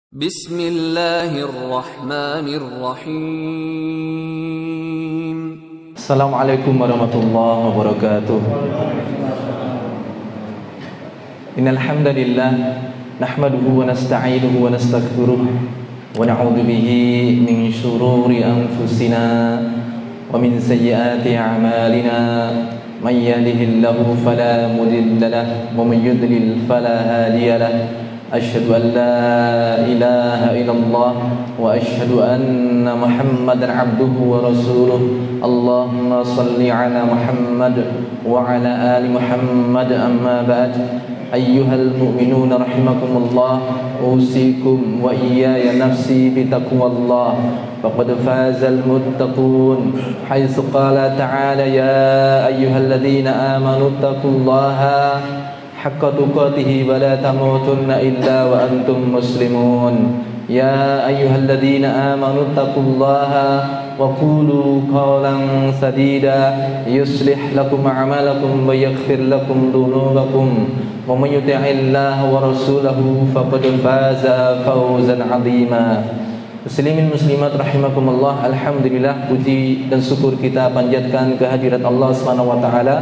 Bismillahirrahmanirrahim. Assalamualaikum warahmatullahi wabarakatuh. Innal hamdalillah nahmaduhu wa nasta'inuhu wa nastaghfiruh wa na'udzu bihi min shururi anfusina wa min sayyiati a'malina. May yahdihillahu fala mudilla lahu wa may yudlil fala hadiya lahu. Asyhadu an la ilaha illallah wa asyhadu anna Muhammadan abduhu wa rasuluh. Allahumma salli ala Muhammad wa ala ali Muhammad, amma ba'd. Ayyuhal mu'minuna rahimakumullah, usikum wa iyaya nafsi bitaqwallah. Faqad fazal muttaqun, haitsu qala ta'ala ya ayyuhalladzina amanu taqullaha haqqa tuqatih wa la tamutunna illa wa antum muslimun. Ya ayyuhalladzina amanu taqullaha wa qulu qawlan sadida yuslih lakum a'malakum wa yaghfir lakum dhunubakum wa may yuti'illaha wa rasulahu faqad faza fawzan 'azima. Muslimin muslimat rahimakumullah, alhamdulillah, puji dan syukur kita panjatkan kehadirat Allah Subhanahu wa taala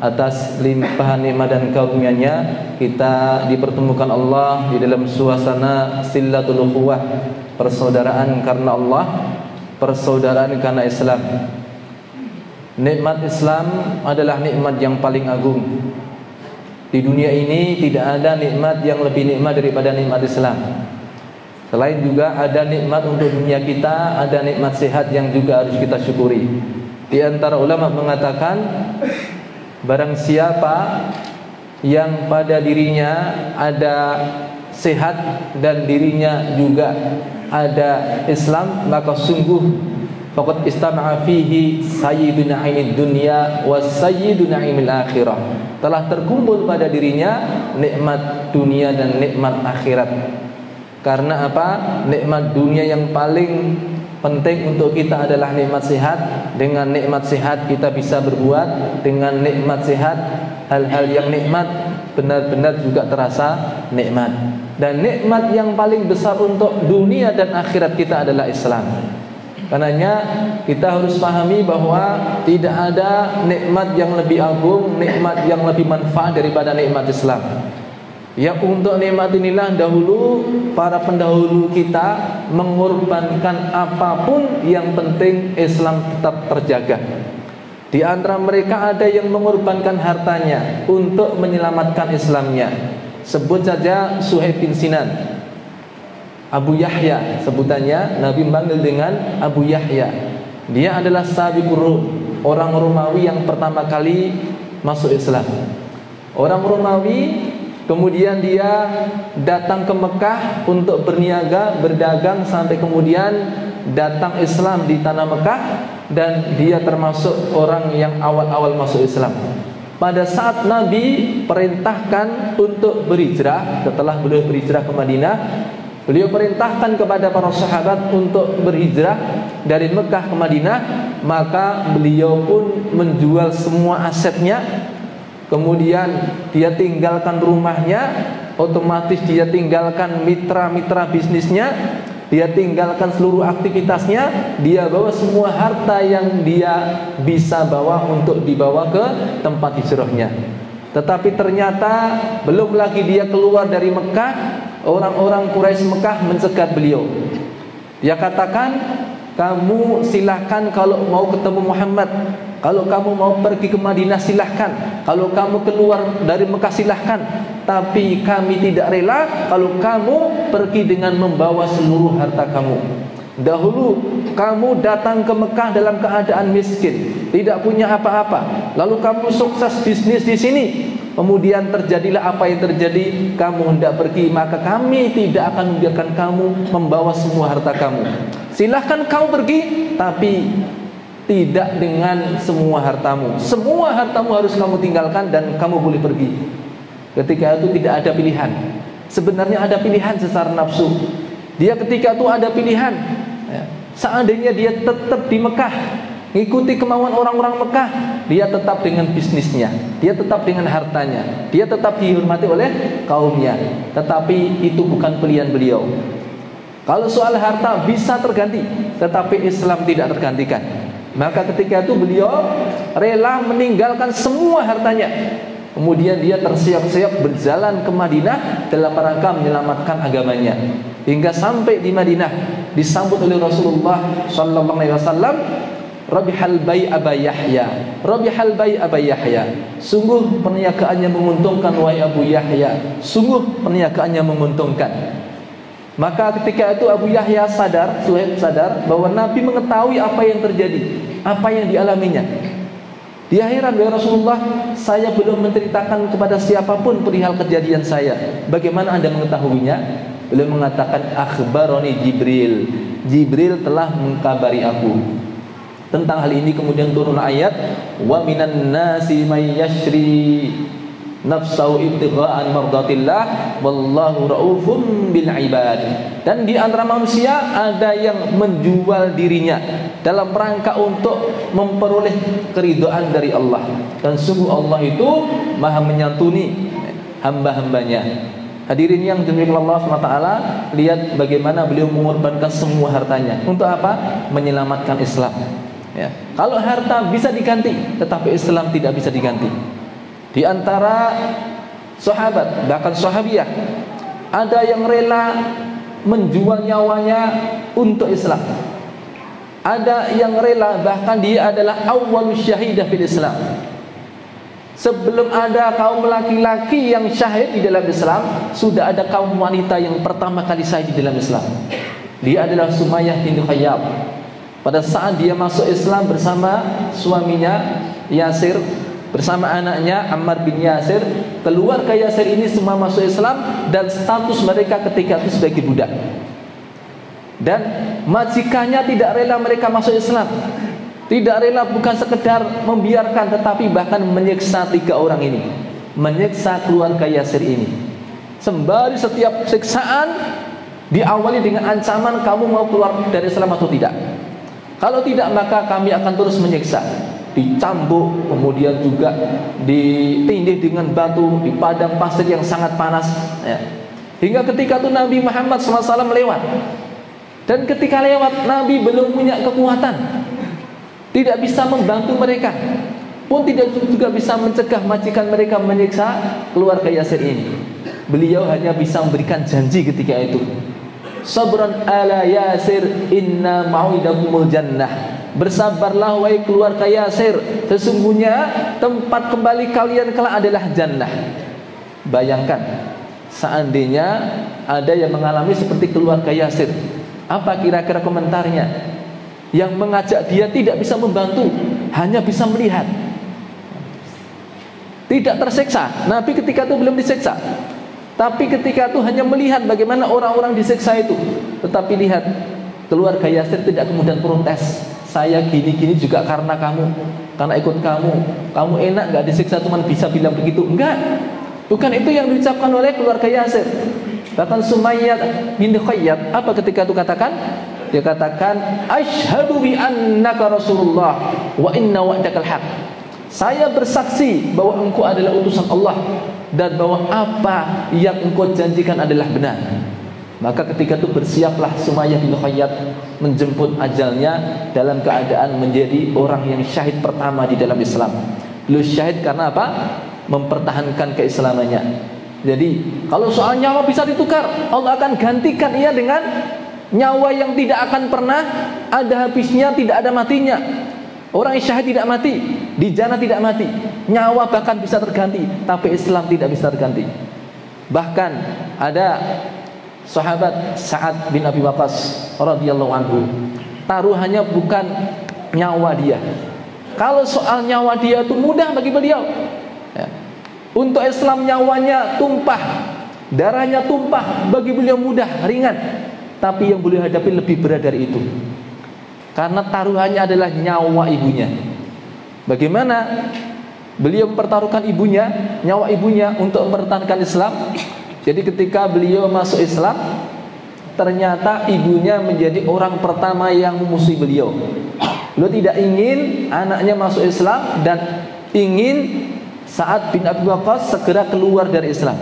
atas limpahan nikmat dan karunia-Nya. Kita dipertemukan Allah di dalam suasana silatul ukhuwah, persaudaraan karena Allah, persaudaraan karena Islam. Nikmat Islam adalah nikmat yang paling agung. Di dunia ini tidak ada nikmat yang lebih nikmat daripada nikmat Islam. Selain juga ada nikmat untuk dunia kita, ada nikmat sehat yang juga harus kita syukuri. Di antara ulama mengatakan, barang siapa yang pada dirinya ada sehat dan dirinya juga ada Islam, maka sungguh faqad istama'a fihi sayyidu na'imid dunya wa sayyidu na'imil akhirah. Telah terkumpul pada dirinya nikmat dunia dan nikmat akhirat. Karena apa? Nikmat dunia yang paling penting untuk kita adalah nikmat sehat. Dengan nikmat sehat kita bisa berbuat. Dengan nikmat sehat hal-hal yang nikmat benar-benar juga terasa nikmat. Dan nikmat yang paling besar untuk dunia dan akhirat kita adalah Islam. Karenanya kita harus pahami bahwa tidak ada nikmat yang lebih agung, nikmat yang lebih manfaat daripada nikmat Islam. Ya, untuk nikmat inilah dahulu para pendahulu kita mengorbankan apapun, yang penting Islam tetap terjaga. Di antara mereka ada yang mengorbankan hartanya untuk menyelamatkan Islamnya. Sebut saja Suhaib bin Sinan, Abu Yahya sebutannya, Nabi memanggil dengan Abu Yahya. Dia adalah sahabiqur Rum, orang Romawi yang pertama kali masuk Islam. Orang Romawi, kemudian dia datang ke Mekah untuk berniaga, berdagang, sampai kemudian datang Islam di tanah Mekah, dan dia termasuk orang yang awal-awal masuk Islam. Pada saat Nabi perintahkan untuk berhijrah, setelah beliau berhijrah ke Madinah, beliau perintahkan kepada para sahabat untuk berhijrah dari Mekah ke Madinah, maka beliau pun menjual semua asetnya. Kemudian dia tinggalkan rumahnya, otomatis dia tinggalkan mitra-mitra bisnisnya, dia tinggalkan seluruh aktivitasnya, dia bawa semua harta yang dia bisa bawa untuk dibawa ke tempat hijrahnya. Tetapi ternyata belum lagi dia keluar dari Mekah, orang-orang Quraisy Mekah mencegat beliau. Dia katakan, kamu silahkan kalau mau ketemu Muhammad, kalau kamu mau pergi ke Madinah silahkan, kalau kamu keluar dari Mekah silahkan, tapi kami tidak rela kalau kamu pergi dengan membawa seluruh harta kamu. Dahulu kamu datang ke Mekah dalam keadaan miskin, tidak punya apa-apa, lalu kamu sukses bisnis di sini, kemudian terjadilah apa yang terjadi, kamu hendak pergi, maka kami tidak akan membiarkan kamu membawa semua harta kamu. Silahkan kau pergi, tapi tidak dengan semua hartamu. Semua hartamu harus kamu tinggalkan dan kamu boleh pergi. Ketika itu tidak ada pilihan. Sebenarnya ada pilihan secara nafsu. Dia ketika itu ada pilihan. Seandainya dia tetap di Mekah, ngikuti kemauan orang-orang Mekah, dia tetap dengan bisnisnya, dia tetap dengan hartanya, dia tetap dihormati oleh kaumnya. Tetapi itu bukan pilihan beliau. Kalau soal harta bisa terganti, tetapi Islam tidak tergantikan. Maka ketika itu beliau rela meninggalkan semua hartanya. Kemudian dia terseok-seok berjalan ke Madinah dalam rangka menyelamatkan agamanya. Hingga sampai di Madinah disambut oleh Rasulullah sallallahu alaihi wasallam, Rabihal bai' Aba Yahya, Rabihal bai' Aba Yahya. Sungguh perniagaannya menguntungkan wahai Abu Yahya, sungguh perniagaannya menguntungkan. Maka ketika itu Abu Yahya sadar, Suhaib sadar bahwa Nabi mengetahui apa yang terjadi, apa yang dialaminya. Dia heran, ya Rasulullah, saya belum menceritakan kepada siapapun perihal kejadian saya. Bagaimana Anda mengetahuinya? Beliau mengatakan, akhbaroni Jibril. Jibril telah mengkabari aku tentang hal ini. Kemudian turun ayat, wa minan nasi may yashri nafsahu ibtigha'an mardatillah wallahu raufum bil ibad. Dan di antara manusia ada yang menjual dirinya dalam rangka untuk memperoleh keridhaan dari Allah, dan sungguh Allah itu maha menyantuni hamba-hambanya. Hadirin yang dimuliakan Allah SWT, lihat bagaimana beliau mengorbankan semua hartanya. Untuk apa? Menyelamatkan Islam. Ya. Kalau harta bisa diganti, tetapi Islam tidak bisa diganti. Di antara sahabat, bahkan sahabiah, ada yang rela menjual nyawanya untuk Islam. Ada yang rela, bahkan dia adalah awwalus syahidah fil Islam. Sebelum ada kaum laki-laki yang syahid di dalam Islam, sudah ada kaum wanita yang pertama kali syahid di dalam Islam. Dia adalah Sumayyah binti Khayyab. Pada saat dia masuk Islam bersama suaminya Yasir, bersama anaknya Ammar bin Yasir, keluarga Yasir ini semua masuk Islam, dan status mereka ketika itu sebagai budak. Dan majikannya tidak rela mereka masuk Islam. Tidak rela, bukan sekedar membiarkan, tetapi bahkan menyiksa 3 orang ini, menyiksa keluarga Yasir ini. Sembari setiap siksaan diawali dengan ancaman, kamu mau keluar dari Islam atau tidak? Kalau tidak, maka kami akan terus menyiksa. Dicambuk, kemudian juga ditindih dengan batu di padang pasir yang sangat panas, ya. Hingga ketika itu Nabi Muhammad SAW lewat. Dan ketika lewat, Nabi belum punya kekuatan, tidak bisa membantu mereka, pun tidak juga bisa mencegah majikan mereka menyiksa keluarga Yasir ini. Beliau hanya bisa memberikan janji ketika itu, sabran ala Yasir inna mau'idakumul jannah. Bersabarlah wahai keluarga Yasir, sesungguhnya tempat kembali kalian kelak adalah jannah. Bayangkan seandainya ada yang mengalami seperti keluarga Yasir, apa kira-kira komentarnya? Yang mengajak dia tidak bisa membantu, hanya bisa melihat, tidak tersiksa. Nabi ketika itu belum disiksa, tapi ketika itu hanya melihat bagaimana orang-orang disiksa itu. Tetapi lihat, keluarga Yasir tidak kemudian protes, saya gini-gini juga karena kamu, karena ikut kamu. Kamu enak gak disiksa, cuma bisa bilang begitu? Enggak, bukan itu yang diucapkan oleh keluarga Yasir. Bahkan Sumayyah binti Khayyab, apa ketika itu katakan? Dia katakan, asyhadu bi annaka Rasulullah wa inna wa'dakal haq. Saya bersaksi bahwa engkau adalah utusan Allah, dan bahwa apa yang engkau janjikan adalah benar. Maka ketika itu bersiaplah Sumayyah bin Khayyab menjemput ajalnya dalam keadaan menjadi orang yang syahid pertama di dalam Islam. Beliau syahid karena apa? Mempertahankan keislamannya. Jadi kalau soal nyawa bisa ditukar, Allah akan gantikan ia dengan nyawa yang tidak akan pernah ada habisnya, tidak ada matinya. Orang yang syahid tidak mati, di jannah tidak mati. Nyawa bahkan bisa terganti, tapi Islam tidak bisa terganti. Bahkan ada sahabat Sa'ad bin Abi Waqqas radhiyallahu anhu, taruhannya bukan nyawa dia. Kalau soal nyawa dia itu mudah bagi beliau, ya. Untuk Islam nyawanya tumpah, darahnya tumpah, bagi beliau mudah, ringan. Tapi yang beliau hadapi lebih berat dari itu, karena taruhannya adalah nyawa ibunya. Bagaimana beliau mempertaruhkan ibunya, nyawa ibunya untuk mempertahankan Islam. Jadi ketika beliau masuk Islam, ternyata ibunya menjadi orang pertama yang memusuhi beliau. Beliau tidak ingin anaknya masuk Islam, dan ingin Sa'ad bin Abi Waqqas segera keluar dari Islam,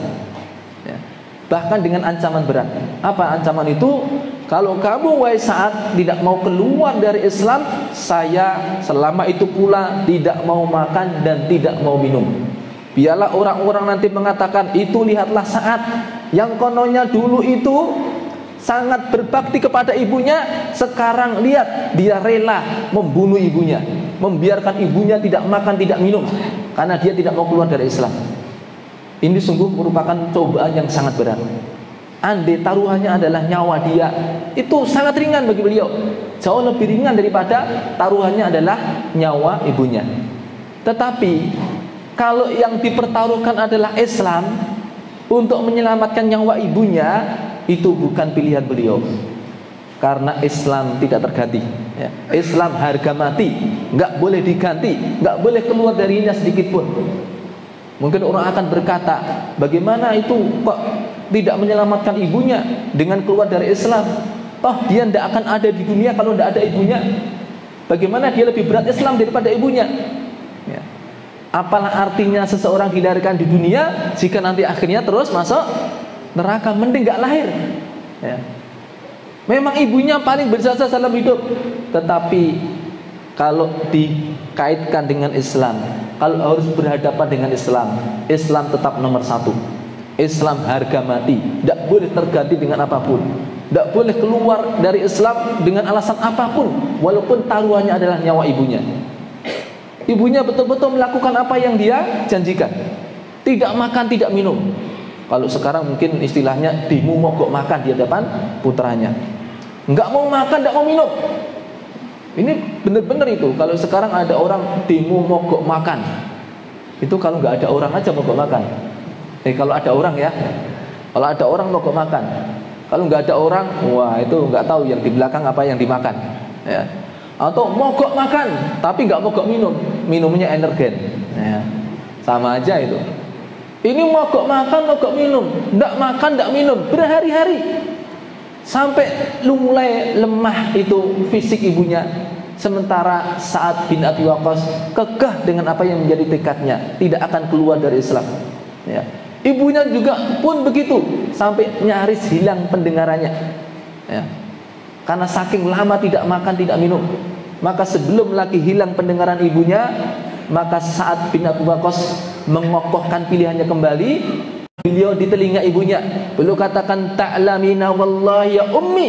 bahkan dengan ancaman berat. Apa ancaman itu? kalau kamu wahai Sa'ad tidak mau keluar dari Islam, saya selama itu pula tidak mau makan dan tidak mau minum. Biarlah orang-orang nanti mengatakan, itu lihatlah Sa'ad yang kononnya dulu itu sangat berbakti kepada ibunya, sekarang lihat dia rela membunuh ibunya, membiarkan ibunya tidak makan tidak minum karena dia tidak mau keluar dari Islam. Ini sungguh merupakan cobaan yang sangat berat. Andai taruhannya adalah nyawa dia, itu sangat ringan bagi beliau, jauh lebih ringan daripada taruhannya adalah nyawa ibunya. Tetapi kalau yang dipertaruhkan adalah Islam untuk menyelamatkan nyawa ibunya, itu bukan pilihan beliau, karena Islam tidak terganti ya. Islam harga mati, nggak boleh diganti, nggak boleh keluar darinya sedikit pun. Mungkin orang akan berkata, bagaimana itu kok tidak menyelamatkan ibunya dengan keluar dari Islam? Toh dia tidak akan ada di dunia kalau tidak ada ibunya. Bagaimana dia lebih berat Islam daripada ibunya ya. Apalah artinya seseorang dilahirkan di dunia jika nanti akhirnya terus masuk neraka? Mending gak lahir ya. Memang ibunya paling berjasa dalam hidup, tetapi kalau dikaitkan dengan Islam, kalau harus berhadapan dengan Islam, Islam tetap nomor satu. Islam harga mati, tidak boleh terganti dengan apapun, tidak boleh keluar dari Islam dengan alasan apapun, walaupun taruhannya adalah nyawa ibunya. Ibunya betul-betul melakukan apa yang dia janjikan, tidak makan, tidak minum. Kalau sekarang mungkin istilahnya demo mogok makan di hadapan putranya, nggak mau makan, nggak mau minum. Ini benar-benar itu. Kalau sekarang ada orang demo mogok makan, itu kalau nggak ada orang aja mogok makan. Kalau ada orang ya, kalau ada orang mogok makan. Kalau nggak ada orang, wah itu nggak tahu yang di belakang apa yang dimakan ya. Atau mogok makan tapi nggak mogok minum, minumnya energen ya. Sama aja itu. Ini mogok makan, mogok minum, nggak makan, nggak minum berhari-hari, sampai mulai lemah itu fisik ibunya. Sementara Sa'ad bin Abi Waqqas kekeh dengan apa yang menjadi tekadnya, tidak akan keluar dari Islam ya. Ibunya juga pun begitu, sampai nyaris hilang pendengarannya ya. Karena saking lama tidak makan, tidak minum. Maka sebelum lagi hilang pendengaran ibunya, maka Sa'ad bin Abi Waqqas mengokohkan pilihannya kembali. Beliau di telinga ibunya, beliau katakan, ta'lamina wallahi ya ummi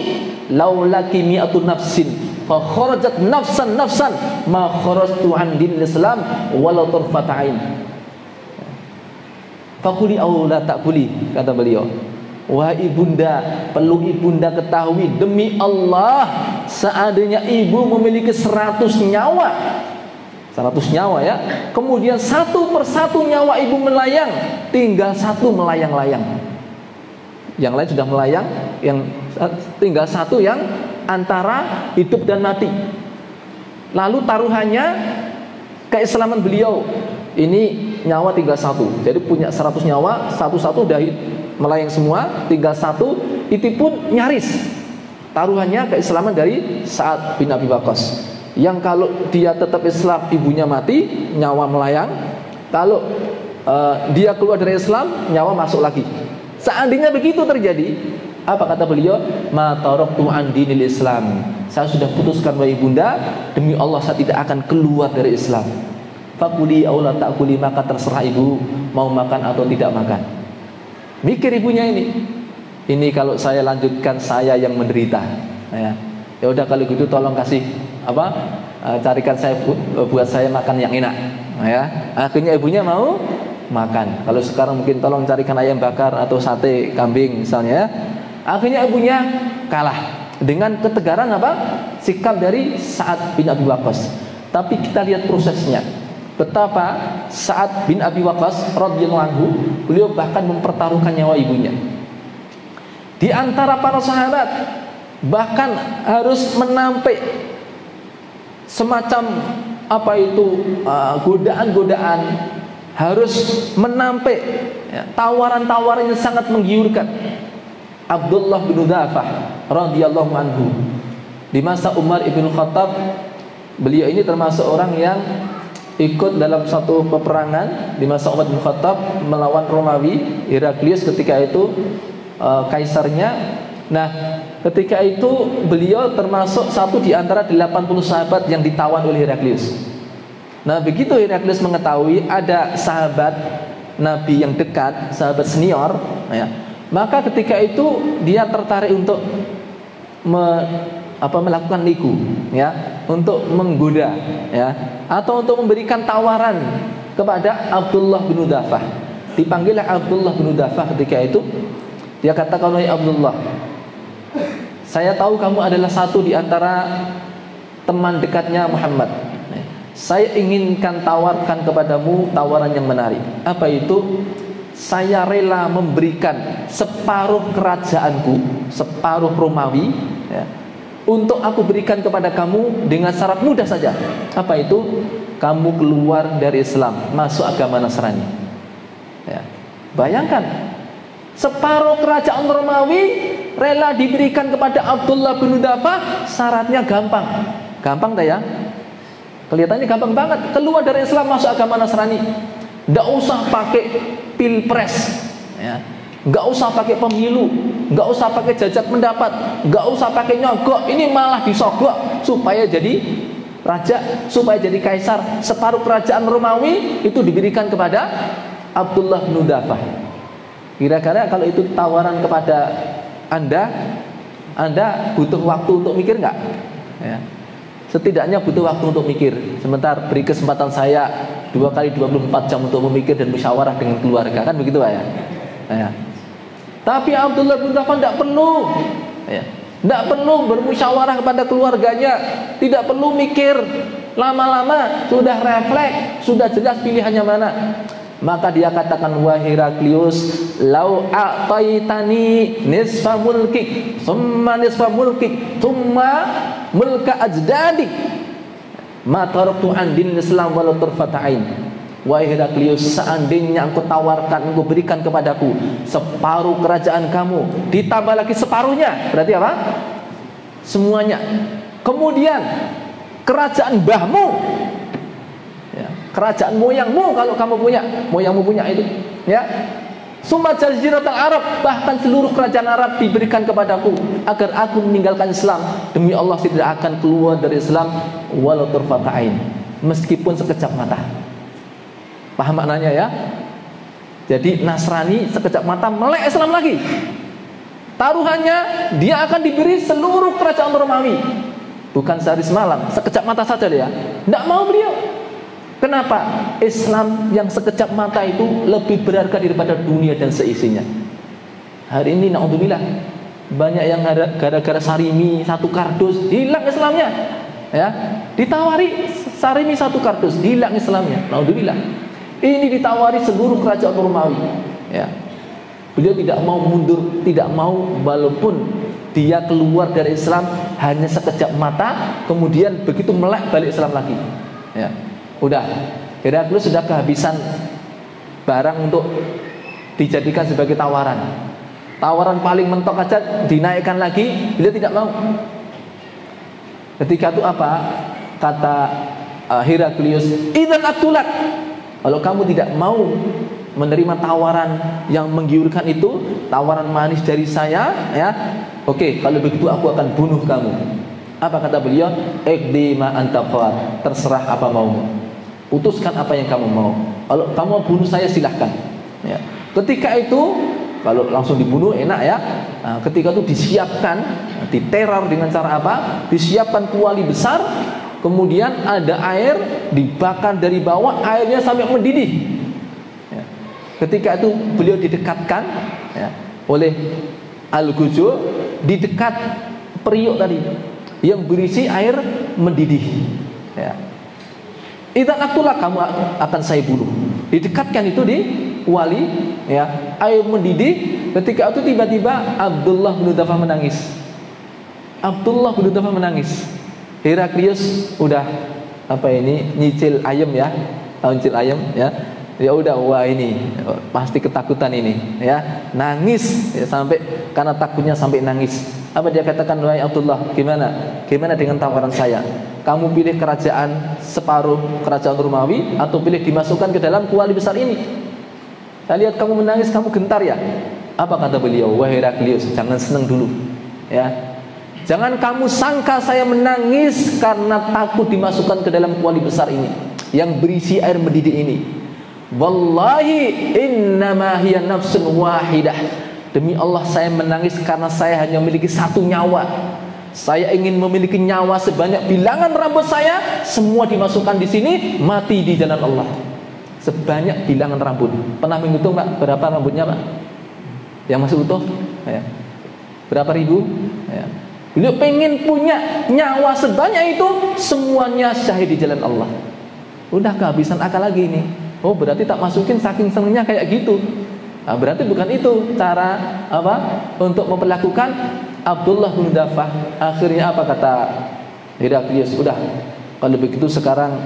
laulaki mi'atu nafsin fa kharajat nafsan ma kharastu an dinil Islam walau tarfata ain. Fakuli aw la takuli, kata beliau. Wahai ibunda, perlu ibunda ketahui, demi Allah, seandainya ibu memiliki 100 nyawa, 100 nyawa ya, kemudian satu persatu nyawa ibu melayang, tinggal satu melayang-layang, yang lain sudah melayang, yang tinggal satu yang antara hidup dan mati. Lalu taruhannya keislaman beliau, ini nyawa tinggal satu, jadi punya 100 nyawa, satu-satu udah melayang semua, tinggal satu, itu pun nyaris. Taruhannya keislaman dari Sa'ad bin Abi Waqqas, yang kalau dia tetap Islam, ibunya mati, nyawa melayang. Kalau dia keluar dari Islam, nyawa masuk lagi. Seandainya begitu terjadi, apa kata beliau? Ma taraktu an dinil Islam, saya sudah putuskan wahai ibunda, demi Allah saya tidak akan keluar dari Islam. Fakuli aula takuli, maka terserah ibu mau makan atau tidak makan. Mikir ibunya ini. Ini kalau saya lanjutkan, saya yang menderita ya. Ya udah kalau gitu tolong kasih apa, carikan saya buat saya makan yang enak ya. Akhirnya ibunya mau makan. Kalau sekarang mungkin tolong carikan ayam bakar atau sate kambing misalnya ya. Akhirnya ibunya kalah dengan ketegaran apa, sikap dari Sa'ad bin Abi Waqqas. Tapi kita lihat prosesnya, betapa Sa'ad bin Abi Waqqas radhiyallahu anhu, beliau bahkan mempertaruhkan nyawa ibunya. Di antara para sahabat bahkan harus menampik semacam apa itu godaan-godaan, harus menampik ya, tawaran-tawaran yang sangat menggiurkan. Abdullah bin Udzafah radhiyallahu anhu, di masa Umar ibn Khattab, beliau ini termasuk orang yang ikut dalam satu peperangan di masa Umar bin Khattab melawan Romawi, Heraklius ketika itu kaisarnya. Nah, ketika itu beliau termasuk satu di antara 80 sahabat yang ditawan oleh Heraklius. Nah, begitu Heraklius mengetahui ada sahabat Nabi yang dekat, sahabat senior, ya, maka ketika itu dia tertarik untuk melakukan niku, ya, untuk menggoda, ya, atau untuk memberikan tawaran kepada Abdullah bin Udafah. Dipanggillah Abdullah bin Udafah ketika itu. Dia katakan, "Wahai Abdullah, saya tahu kamu adalah satu di antara teman dekatnya Muhammad. Saya inginkan tawarkan kepadamu tawaran yang menarik. Apa itu? Saya rela memberikan separuh kerajaanku, separuh Romawi, ya, untuk aku berikan kepada kamu dengan syarat mudah saja. Apa itu? Kamu keluar dari Islam, masuk agama Nasrani." Ya. Bayangkan, separuh kerajaan Romawi rela diberikan kepada Abdullah bin Udafah, syaratnya gampang. Gampang tak ya? Kelihatannya gampang banget. Keluar dari Islam, masuk agama Nasrani. Nggak usah pakai pilpres, ya. Nggak usah pakai pemilu, nggak usah pakai jajak pendapat, nggak usah pakai nyogok. Ini malah disogok supaya jadi raja, supaya jadi kaisar. Separuh kerajaan Romawi itu diberikan kepada Abdullah bin Udafah. Kira-kira kalau itu tawaran kepada Anda butuh waktu untuk mikir nggak? Ya. Setidaknya butuh waktu untuk mikir. Sebentar, beri kesempatan saya 2 kali 24 jam untuk memikir dan musyawarah dengan keluarga, kan begitu Pak ya? Ya. Tapi Abdullah bin Udafah tidak perlu, ya, tidak perlu bermusyawarah kepada keluarganya, tidak perlu mikir lama-lama, sudah refleks, sudah jelas pilihannya mana. Maka dia katakan, "Wahai Heraklius, lau a'taitani nisfa mulki, thumma nisfa mulki, thumma mulka ajdadi, ma taraktu an din Islam walau tarfata ain." Wahai Heraklius, seandainya engkau tawarkan, engkau berikan kepadaku separuh kerajaan kamu, ditambah lagi separuhnya, berarti apa? Semuanya. Kemudian kerajaan mbahmu, kerajaan moyangmu, kalau kamu punya, moyangmu punya itu, ya, summa jaziratul Arab, bahkan seluruh kerajaan Arab diberikan kepadaku agar aku meninggalkan Islam. Demi Allah, tidak akan keluar dari Islam walau tarfata ain, meskipun sekejap mata. Paham maknanya ya? Jadi Nasrani sekejap mata melek Islam lagi. Taruhannya dia akan diberi seluruh kerajaan Romawi, bukan sehari semalam, sekejap mata saja dia. Tidak mau beliau. Kenapa? Islam yang sekejap mata itu lebih berharga daripada dunia dan seisinya. Hari ini naudzubillah, banyak yang gara-gara sarimi 1 kardus hilang Islamnya, ya. Ditawari sarimi 1 kardus hilang Islamnya, naudzubillah. Ini ditawari seluruh kerajaan Romawi, ya. Beliau tidak mau mundur, tidak mau, walaupun dia keluar dari Islam hanya sekejap mata, kemudian begitu melek balik Islam lagi, ya. Udah, Heraklius sudah kehabisan barang untuk dijadikan sebagai tawaran. Tawaran paling mentok aja dinaikkan lagi, beliau tidak mau. Ketika itu apa? Kata Heraklius, "Idzan aktulak." Kalau kamu tidak mau menerima tawaran yang menggiurkan itu, tawaran manis dari saya, ya, oke, kalau begitu aku akan bunuh kamu. Apa kata beliau? "Iqdi ma anta qad." Terserah apa maumu. Putuskan apa yang kamu mau. Kalau kamu mau bunuh saya, silahkan, ya. Ketika itu kalau langsung dibunuh enak ya. Nah, ketika itu disiapkan, diteror dengan cara apa? Disiapkan kuali besar, kemudian ada air dibakar dari bawah, airnya sampai mendidih, ya. Ketika itu beliau didekatkan, ya, oleh Al-Ghuzul, di dekat periuk tadi yang berisi air mendidih, ya. Idzan aktulak, kamu akan saya bunuh. Didekatkan itu di kuali, ya, air mendidih. Ketika itu tiba-tiba Abdullah bin Udafah menangis. Abdullah bin Udafah menangis. Heraklius udah nyicil ayam ya, nyicil ayam ya. Ya udah, wah ini pasti ketakutan ini, ya. Nangis, ya, sampai karena takutnya sampai nangis. Apa dia katakan? "Wahai Abdullah, gimana dengan tawaran saya? Kamu pilih kerajaan separuh kerajaan Romawi atau pilih dimasukkan ke dalam kuali besar ini? Saya lihat kamu menangis, kamu gentar ya." Apa kata beliau? "Wahai Heraklius, jangan senang dulu. Ya. Jangan kamu sangka saya menangis karena takut dimasukkan ke dalam kuali besar ini yang berisi air mendidih ini. Wallahi innama hiya nafsun wahidah. Demi Allah saya menangis karena saya hanya memiliki satu nyawa. Saya ingin memiliki nyawa sebanyak bilangan rambut saya, semua dimasukkan di sini, mati di jalan Allah. Sebanyak bilangan rambut. Pernah menghitung Pak berapa rambutnya Pak? Yang masih utuh? Ya. Berapa ribu? Ya. Beliau pengen punya nyawa sebanyak itu, semuanya syahid di jalan Allah. Udah kehabisan akal lagi ini. Oh berarti tak masukin saking senengnya kayak gitu. Nah, berarti bukan itu cara apa untuk memperlakukan Abdullah bin Dafah. Akhirnya apa kata Heraklius? Udah kalau begitu sekarang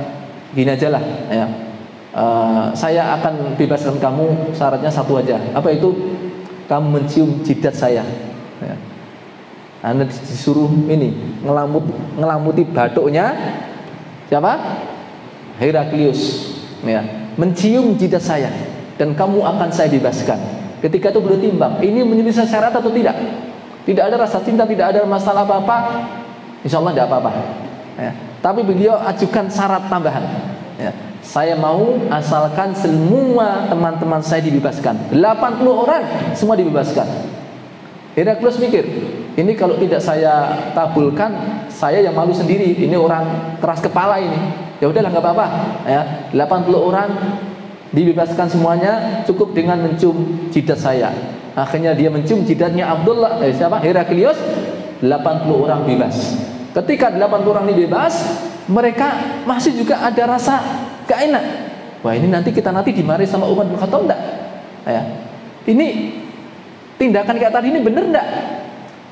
gini aja lah ya. Saya akan bebaskan kamu, syaratnya satu aja. Apa itu? Kamu mencium jidat saya ya. Anda disuruh ini ngelamuti batuknya siapa? Heraklius ya, mencium jidat saya dan kamu akan saya bebaskan. Ketika itu beliau timbang, ini menjadi syarat atau tidak? Tidak ada rasa cinta, tidak ada masalah apa-apa, insya Allah tidak apa-apa ya. Tapi beliau ajukan syarat tambahan ya. Saya mau asalkan semua teman-teman saya dibebaskan, 80 orang semua dibebaskan. Heraklius mikir, ini kalau tidak saya kabulkan, saya yang malu sendiri. Ini orang keras kepala ini. Ya udahlah nggak apa-apa. Ya, 80 orang dibebaskan semuanya, cukup dengan mencium jidat saya. Akhirnya dia mencium jidatnya Abdullah. Siapa? Heraklius. 80 orang bebas. Ketika 80 orang ini bebas, mereka masih juga ada rasa gak enak. Wah ini nanti dimarahi sama Umar bin Khattab enggak? Ya. Ini tindakan kayak tadi ini benar enggak?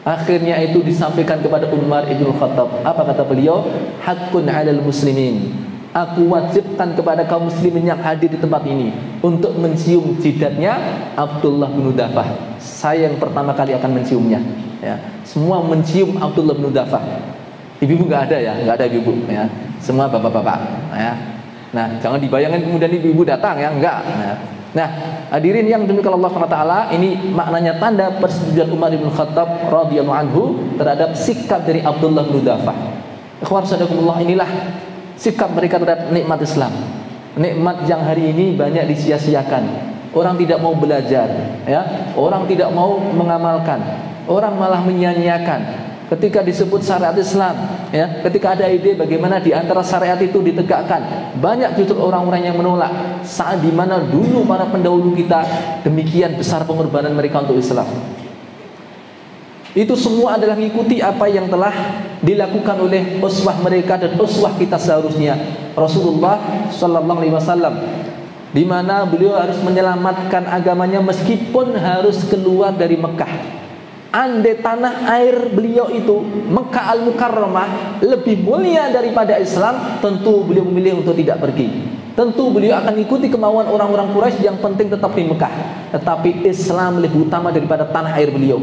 Akhirnya itu disampaikan kepada Umar bin Khattab. Apa kata beliau? Haqqun 'alal muslimin. Aku wajibkan kepada kaum muslimin yang hadir di tempat ini untuk mencium jidatnya Abdullah bin Dafah. Saya yang pertama kali akan menciumnya. Ya. Semua mencium Abdullah bin Dafah. Ibu-ibu nggak ada ya, nggak ada ibu-ibu ya. Semua bapak-bapak ya. Nah, jangan dibayangkan kemudian ibu-ibu datang ya, enggak. Nah, hadirin yang dimuliakan Allah SWT, ini maknanya tanda persetujuan Umar bin Khattab radhiyallahu anhu terhadap sikap dari Abdullah bin Dafah. Ikhwan sadaqallah, inilah sikap mereka terhadap nikmat Islam. Nikmat yang hari ini banyak disia-siakan. Orang tidak mau belajar, ya. Orang tidak mau mengamalkan. Orang malah menyia-nyiakan. Ketika disebut syariat Islam, ya, ketika ada ide bagaimana di antara syariat itu ditegakkan, banyak justru orang-orang yang menolak. Saat dimana dulu para pendahulu kita demikian besar pengorbanan mereka untuk Islam. Itu semua adalah mengikuti apa yang telah dilakukan oleh uswah mereka dan uswah kita seharusnya, Rasulullah Sallallahu Alaihi Wasallam, di mana beliau harus menyelamatkan agamanya meskipun harus keluar dari Mekah. Andai tanah air beliau itu Mekah Al-Mukarramah lebih mulia daripada Islam, tentu beliau memilih untuk tidak pergi. Tentu beliau akan ikuti kemauan orang-orang Quraisy yang penting tetap di Mekah. Tetapi Islam lebih utama daripada tanah air beliau.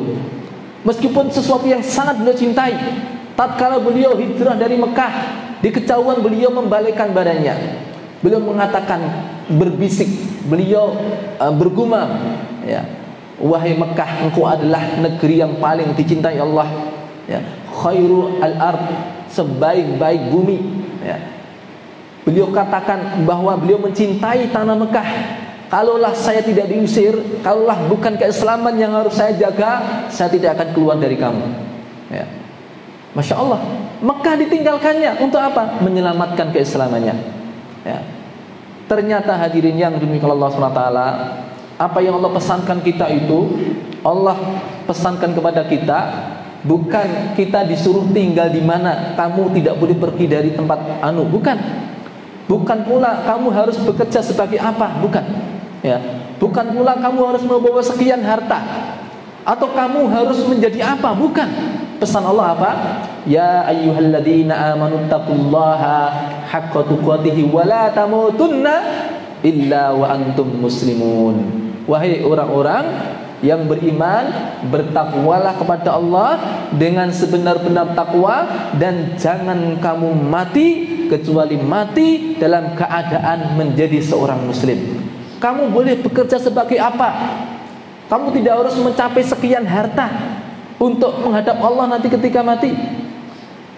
Meskipun sesuatu yang sangat beliau cintai, tatkala beliau hijrah dari Mekah, di kejauhan beliau membalikkan badannya. Beliau mengatakan, berbisik, beliau bergumam, ya, wahai Mekah, engkau adalah negeri yang paling dicintai Allah, ya, khairu al-ard, sebaik-baik bumi, ya. Beliau katakan bahwa beliau mencintai tanah Mekah. Kalaulah saya tidak diusir, kalaulah bukan keislaman yang harus saya jaga, saya tidak akan keluar dari kamu, ya. Masya Allah, Mekah ditinggalkannya untuk apa? Menyelamatkan keislamannya, ya. Ternyata hadirin yang dimuliakan Allah SWT, apa yang Allah pesankan kita itu, Allah pesankan kepada kita, bukan kita disuruh tinggal di mana, kamu tidak boleh pergi dari tempat bukan. Bukan pula kamu harus bekerja sebagai apa, bukan. Ya, bukan pula kamu harus membawa sekian harta, atau kamu harus menjadi apa, bukan. Pesan Allah apa? Ya ayyuhalladzina amanu taqullaha haqqa tuqatih wa la tamutunna illa wa antum muslimun. Wahai orang-orang yang beriman, bertakwalah kepada Allah dengan sebenar-benar takwa, dan jangan kamu mati kecuali mati dalam keadaan menjadi seorang muslim. Kamu boleh bekerja sebagai apa? Kamu tidak harus mencapai sekian harta. untuk menghadap Allah nanti ketika mati.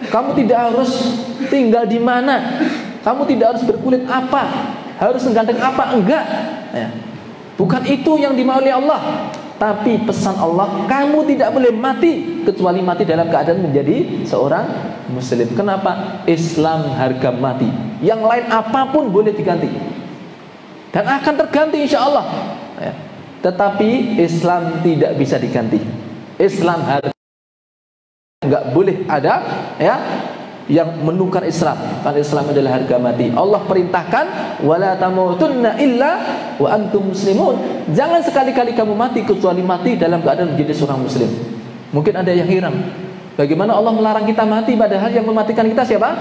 Kamu tidak harus tinggal di mana, kamu tidak harus berkulit apa, harus mengganteng apa, enggak ya. Bukan itu yang dimau oleh Allah. Tapi pesan Allah, kamu tidak boleh mati kecuali mati dalam keadaan menjadi seorang muslim. Kenapa? Islam harga mati. Yang lain apapun boleh diganti dan akan terganti insya Allah ya. Tetapi Islam tidak bisa diganti. Islam harga, nggak boleh ada ya yang menukar Islam. Karena Islam adalah harga mati. Allah perintahkan wala tamutunna illa wa antum muslimun. Jangan sekali-kali kamu mati kecuali mati dalam keadaan menjadi seorang muslim. Mungkin ada yang heran, bagaimana Allah melarang kita mati padahal yang mematikan kita siapa?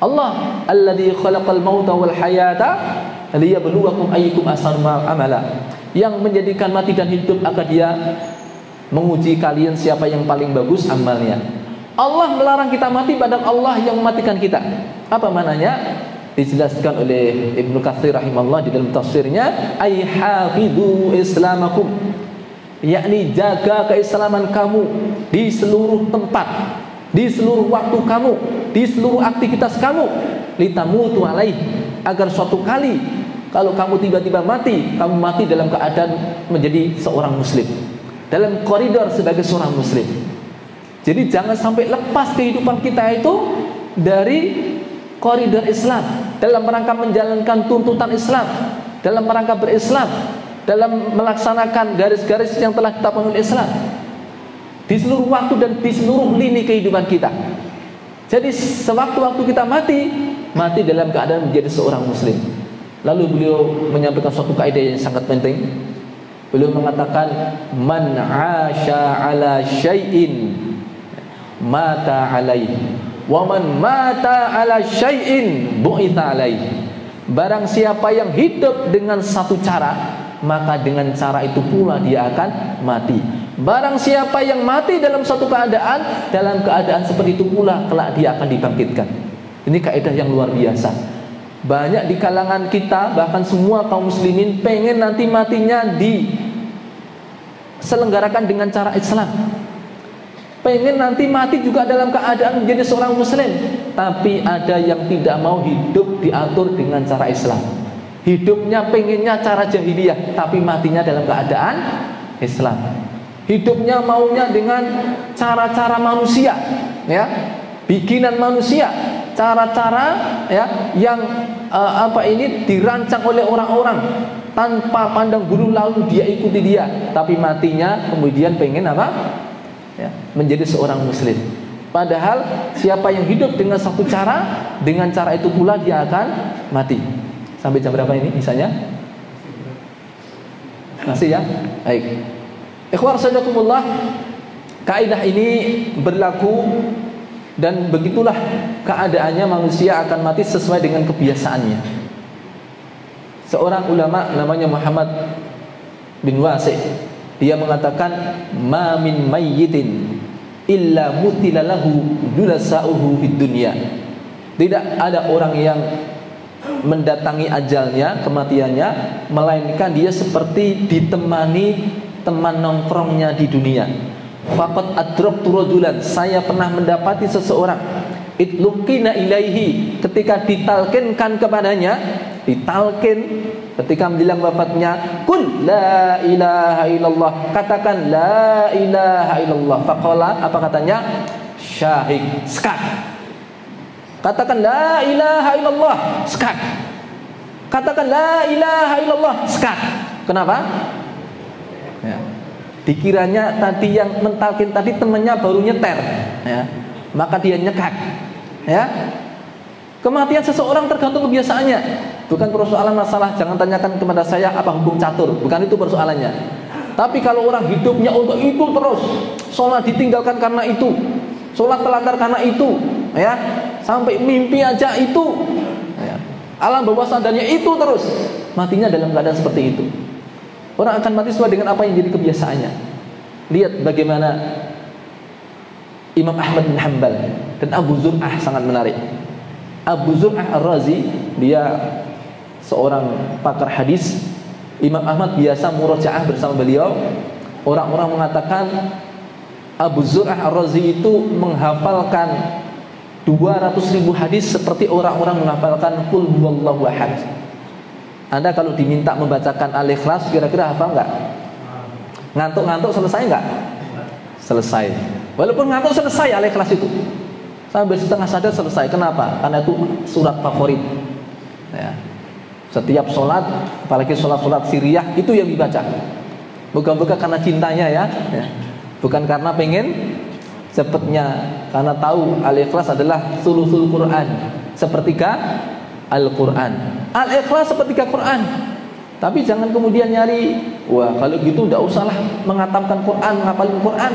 Allah. Alladzi khalaqal mauta wal hayata liyabluwakum ayyukum ahsanu amala. Yang menjadikan mati dan hidup agar Dia menguji kalian siapa yang paling bagus amalnya. Allah melarang kita mati padahal Allah yang mematikan kita. Apa maknanya? Dijelaskan oleh Ibnu Katsir rahimahullah di dalam tafsirnya, ay hafidhu islamakum, yakni jaga keislaman kamu di seluruh tempat, di seluruh waktu kamu, di seluruh aktivitas kamu, litamutu alaih, agar suatu kali kalau kamu tiba-tiba mati, kamu mati dalam keadaan menjadi seorang muslim, dalam koridor sebagai seorang muslim. Jadi jangan sampai lepas kehidupan kita itu dari koridor Islam, dalam rangka menjalankan tuntutan Islam, dalam rangka berislam, dalam melaksanakan garis-garis yang telah ditetapkan oleh Islam di seluruh waktu dan di seluruh lini kehidupan kita. Jadi sewaktu-waktu kita mati dalam keadaan menjadi seorang muslim. Lalu beliau menyampaikan suatu kaidah yang sangat penting. Beliau mengatakan, man 'asha 'ala syai'in mata alaihi wa man mata ala syai'in bu'itha alaihi. Barang siapa yang hidup dengan satu cara, maka dengan cara itu pula dia akan mati. Barang siapa yang mati dalam suatu keadaan, dalam keadaan seperti itu pula kelak dia akan dibangkitkan. Ini kaidah yang luar biasa. Banyak di kalangan kita, bahkan semua kaum muslimin, pengen nanti matinya diselenggarakan dengan cara Islam, pengen nanti mati juga dalam keadaan menjadi seorang muslim. Tapi ada yang tidak mau hidup diatur dengan cara Islam. Hidupnya pengennya cara jahiliyah, tapi matinya dalam keadaan Islam. Hidupnya maunya dengan cara-cara manusia ya, bikinan manusia, cara-cara ya yang dirancang oleh orang-orang tanpa pandang bulu, lalu dia ikuti dia. Tapi matinya kemudian pengen apa? Ya, menjadi seorang muslim. Padahal siapa yang hidup dengan satu cara, dengan cara itu pula dia akan mati. Sampai jam berapa ini misalnya? Masih ya? Baik. Ikhwar sadakumullah, kaidah ini berlaku dan begitulah keadaannya, manusia akan mati sesuai dengan kebiasaannya. Seorang ulama namanya Muhammad bin Wasi', dia mengatakan, ma min mayyitin illa mutila lahu julasa'uhu fid dunya. Tidak ada orang yang mendatangi ajalnya, kematiannya, melainkan dia seperti ditemani teman nongkrongnya di dunia. Faqad adraktu rajulan, saya pernah mendapati seseorang, itlukina ilaihi, ketika ditalkinkan kepadanya, ditalkin ketika menjelang wafatnya, kul la ilaha illallah, katakan la ilaha illallah. Faqala, apa katanya? Syahik, skak. Katakan la ilaha illallah, skak. Katakan la ilaha illallah, skak. Kenapa? Ya. Dikiranya tadi yang mentalkin tadi temannya baru nyeter ya, maka dia nyekak ya. Kematian seseorang tergantung kebiasaannya. Bukan persoalan masalah, jangan tanyakan kepada saya apa hukum catur, bukan itu persoalannya. Tapi kalau orang hidupnya untuk itu terus, sholat ditinggalkan karena itu, sholat telantar karena itu ya, sampai mimpi aja itu ya, alam bawah sadarnya itu terus, matinya dalam keadaan seperti itu. Orang akan mati sesuai dengan apa yang jadi kebiasaannya. Lihat bagaimana Imam Ahmad bin Hanbal dan Abu Zur'ah sangat menarik. Abu Zur'ah Ar-Razi, dia seorang pakar hadis. Imam Ahmad biasa murojaah bersama beliau. Orang-orang mengatakan Abu Zur'ah Ar-Razi itu menghafalkan 200.000 hadis seperti orang-orang menghafalkan Qul huwallahu ahad. Anda kalau diminta membacakan Al-Ikhlas kira-kira hafal nggak? Ngantuk-ngantuk selesai nggak? Selesai. Walaupun ngantuk selesai Al-Ikhlas itu. Sambil setengah sadar selesai. Kenapa? Karena itu surat favorit. Ya. Setiap sholat, apalagi sholat-sholat Siriyah, itu yang dibaca. Bukan karena cintanya ya. Bukan karena pengen cepatnya, karena tahu Al-Ikhlas adalah sulusul Quran, sepertiga Al-Quran. Al-Ikhlas sepertiga Quran. Tapi jangan kemudian nyari, wah kalau gitu tidak usahlah menghatamkan Quran, ngapalin Quran,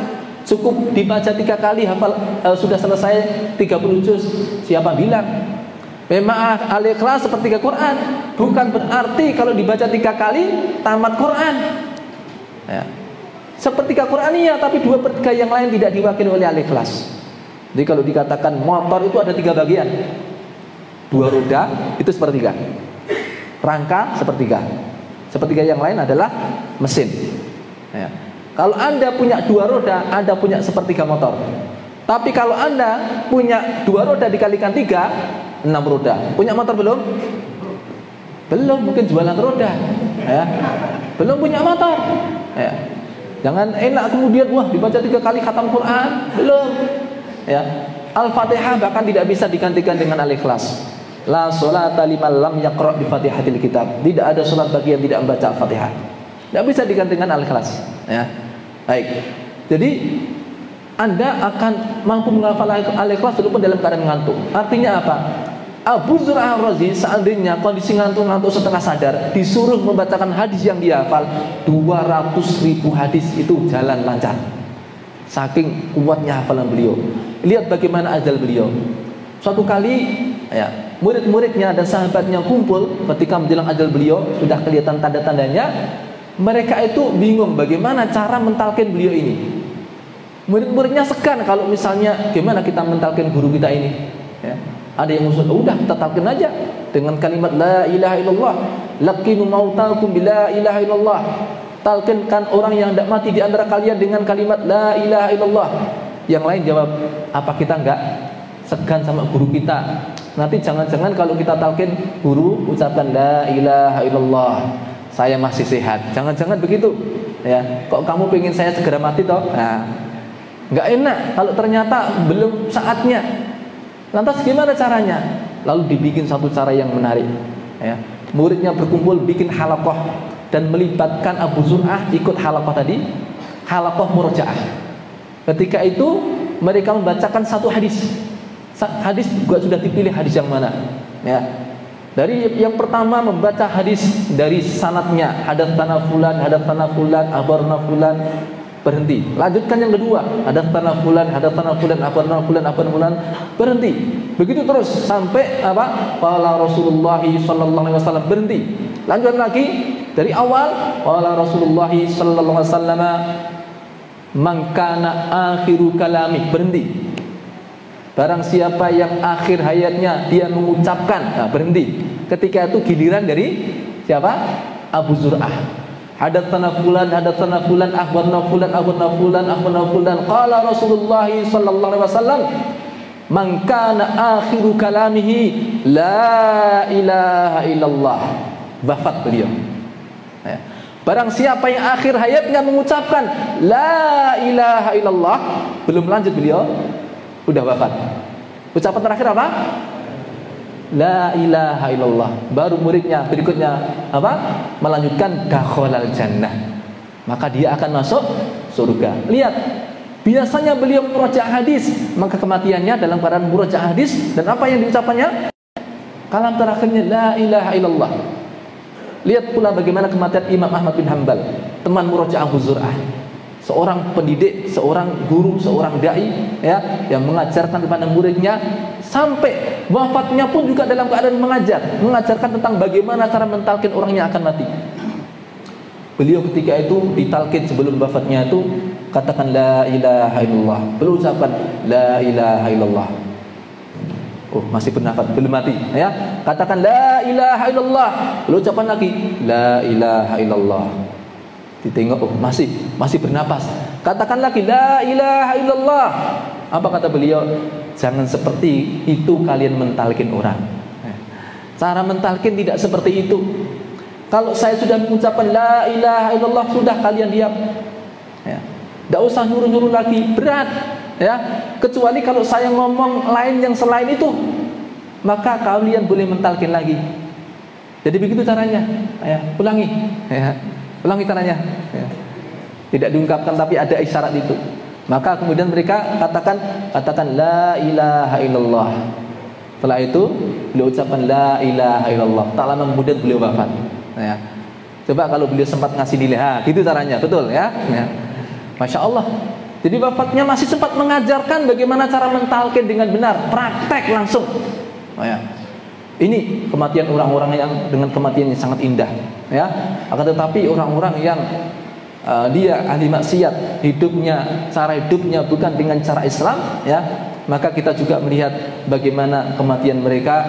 cukup dibaca 3 kali hafal, sudah selesai 30 juz. Siapa bilang? Memang Al-Ikhlas sepertiga Quran, bukan berarti kalau dibaca 3 kali tamat Quran. Ya. Sepertiga Qur'aniyah, tapi 2/3 yang lain tidak diwakili oleh Al-Ikhlas. Jadi kalau dikatakan motor itu ada 3 bagian. 2 roda itu sepertiga, rangka sepertiga, sepertiga yang lain adalah mesin. Ya. Kalau Anda punya 2 roda, Anda punya sepertiga motor. Tapi kalau Anda punya 2 roda dikalikan 3, 6 roda. Punya motor belum? Belum, mungkin jualan roda. Ya. Belum punya motor. Ya. Jangan enak kemudian wah dibaca 3 kali khatam Quran, belum. Ya. Al-Fatihah bahkan tidak bisa digantikan dengan Al-Ikhlas. La sholata liman lam yaqra' bi Fatihatil Kitab. Tidak ada salat bagi yang tidak membaca Al-Fatihah. Tidak bisa digantikan Al-Ikhlas, ya. Baik. Jadi Anda akan mampu menghafal Al-Ikhlas walaupun dalam keadaan ngantuk. Artinya apa? Abu Zur'ah Ar-Razi seandainya kondisi ngantuk-ngantuk setengah sadar, disuruh membacakan hadis yang dia hafal 200.000 hadis, itu jalan lancar. Saking kuatnya hafalan beliau. Lihat bagaimana ajal beliau. Suatu kali ya, murid-muridnya dan sahabatnya kumpul ketika menjelang ajal beliau, sudah kelihatan tanda-tandanya. Mereka itu bingung bagaimana cara mentalkin beliau ini. Murid-muridnya segan kalau misalnya gimana kita mentalkin guru kita ini, ya. Ada yang usul, udah kita talqin aja dengan kalimat la ilaha illallah, laqinu mautakum bila ilaha illallah. Talqinkan orang yang tidak mati di antara kalian dengan kalimat la ilaha illallah. Yang lain jawab, apa kita enggak segan sama guru kita? Nanti jangan-jangan kalau kita talqin guru ucapkan la ilaha illallah, saya masih sehat. Jangan-jangan begitu. Ya, kok kamu pengen saya segera mati toh? Nah, enggak enak kalau ternyata belum saatnya. Lantas gimana caranya? Lalu dibikin satu cara yang menarik, ya. Muridnya berkumpul bikin halaqah dan melibatkan Abu Zur'ah ikut halaqah tadi, halaqah murajaah. Ketika itu mereka membacakan satu hadis. Hadis juga sudah dipilih hadis yang mana, ya. Dari yang pertama membaca hadis dari sanadnya, hadatsana fulan, akhbarana fulan, berhenti. Lanjutkan yang kedua, hadatsana fulan, akhbarana fulan, berhenti. Begitu terus sampai apa? Qala Rasulullah sallallahu alaihi wasallam, berhenti. Lanjut lagi dari awal, qala Rasulullah sallallahu alaihi wasallam, man kana akhiru kalami, berhenti. Barang siapa yang akhir hayatnya dia mengucapkan, nah, berhenti. Ketika itu giliran dari siapa? Abu Zur'ah. Hadatsana fulan, akhbarana fulan. Qala Rasulullah sallallahu alaihi wasallam, man kana akhiru kalamihi la ilaha illallah. Wafat beliau. Ya. Barang siapa yang akhir hayatnya mengucapkan la ilaha illallah, belum lanjut beliau, udah wafat. Ucapan terakhir apa? La ilaha illallah. Baru muridnya berikutnya apa? Melanjutkan dakhalal jannah. Maka dia akan masuk surga. Lihat, biasanya beliau murajaah hadis, maka kematiannya dalam keadaan murajaah hadis. Dan apa yang diucapannya? Kalam terakhirnya la ilaha illallah. Lihat pula bagaimana kematian Imam Ahmad bin Hanbal, teman murajaah Abu Zur'ah. Seorang pendidik, seorang guru, seorang dai, ya, yang mengajarkan kepada muridnya sampai wafatnya pun juga dalam keadaan mengajarkan tentang bagaimana cara mentalkin orang yang akan mati. Beliau ketika itu ditalkin sebelum wafatnya itu katakan la ilaha illallah, belum ucapkan la ilaha illallah. Oh, masih bernafas, belum mati, ya. Katakan la ilaha illallah, belum ucapan lagi la ilaha illallah. Ditengok, oh masih bernapas. Katakan lagi la ilaha illallah. Apa kata beliau? Jangan seperti itu kalian mentalkin orang. Cara mentalkin tidak seperti itu. Kalau saya sudah mengucapkan la ilaha illallah, sudah kalian diam. Ya. Tidak usah nyuruh-nyuruh lagi, berat. Ya. Kecuali kalau saya ngomong lain yang selain itu, maka kalian boleh mentalkin lagi. Jadi begitu caranya. Ya. Ulangi. Ya. Ulangi caranya. Ya. Tidak diungkapkan tapi ada isyarat itu. Maka kemudian mereka katakan la ilaha illallah. Setelah itu beliau ucapkan la ilaha illallah. Tak lama kemudian beliau wafat. Ya. Coba kalau beliau sempat ngasih nilai, gitu caranya, betul ya? Ya. Masya Allah. Jadi wafatnya masih sempat mengajarkan bagaimana cara mentalkin dengan benar, praktek langsung. Oh, ya. Ini kematian orang-orang yang dengan kematian yang sangat indah. Ya. Akan tetapi orang-orang yang dia ahli maksiat, hidupnya, cara hidupnya bukan dengan cara Islam, ya, maka kita juga melihat bagaimana kematian mereka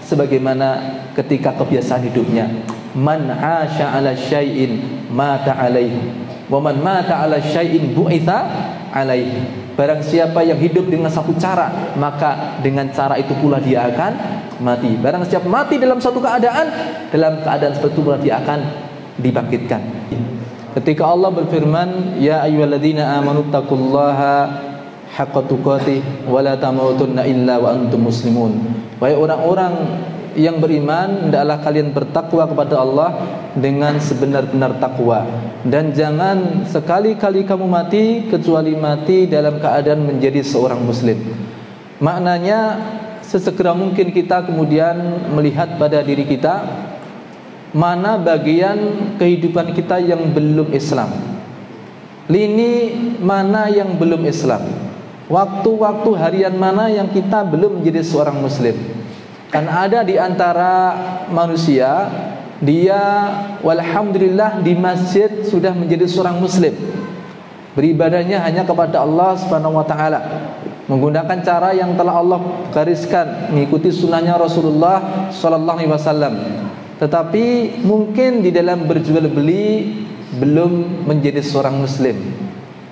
sebagaimana ketika kebiasaan hidupnya. Man 'asha 'ala syai'in mata 'alaihi wa man mata 'ala syai'in bu'itsa 'alaihi. Barang siapa yang hidup dengan satu cara, maka dengan cara itu pula dia akan mati. Barang siapa mati dalam satu keadaan, dalam keadaan seperti itu pula dia akan dibangkitkan. Ketika Allah berfirman, ya ayyuhalladzina amanu taqullaha haqqa tuqatih wa la tamutunna illa wa antum muslimun. Wahai orang-orang yang beriman, hendaklah kalian bertakwa kepada Allah dengan sebenar-benar takwa, dan jangan sekali-kali kamu mati kecuali mati dalam keadaan menjadi seorang muslim. Maknanya sesegera mungkin kita kemudian melihat pada diri kita mana bagian kehidupan kita yang belum Islam, lini mana yang belum Islam, waktu-waktu harian mana yang kita belum menjadi seorang muslim. Kan ada di antara manusia, dia walhamdulillah di masjid sudah menjadi seorang muslim, beribadahnya hanya kepada Allah Subhanahu wa taala, menggunakan cara yang telah Allah gariskan, mengikuti sunnahnya Rasulullah sallallahu alaihi wasallam. Tetapi mungkin di dalam berjual beli belum menjadi seorang muslim,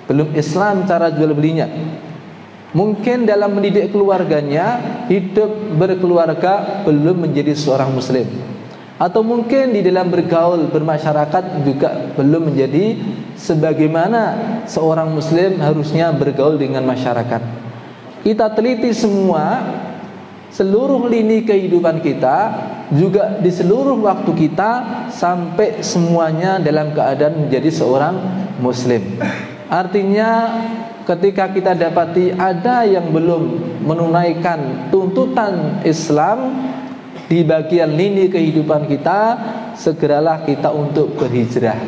belum Islam cara jual belinya. Mungkin dalam mendidik keluarganya, hidup berkeluarga belum menjadi seorang muslim. Atau mungkin di dalam bergaul bermasyarakat juga belum menjadi sebagaimana seorang muslim harusnya bergaul dengan masyarakat. Kita teliti semua, seluruh lini kehidupan kita, juga di seluruh waktu kita, sampai semuanya dalam keadaan menjadi seorang muslim. Artinya ketika kita dapati ada yang belum menunaikan tuntutan Islam di bagian lini kehidupan kita, segeralah kita untuk berhijrah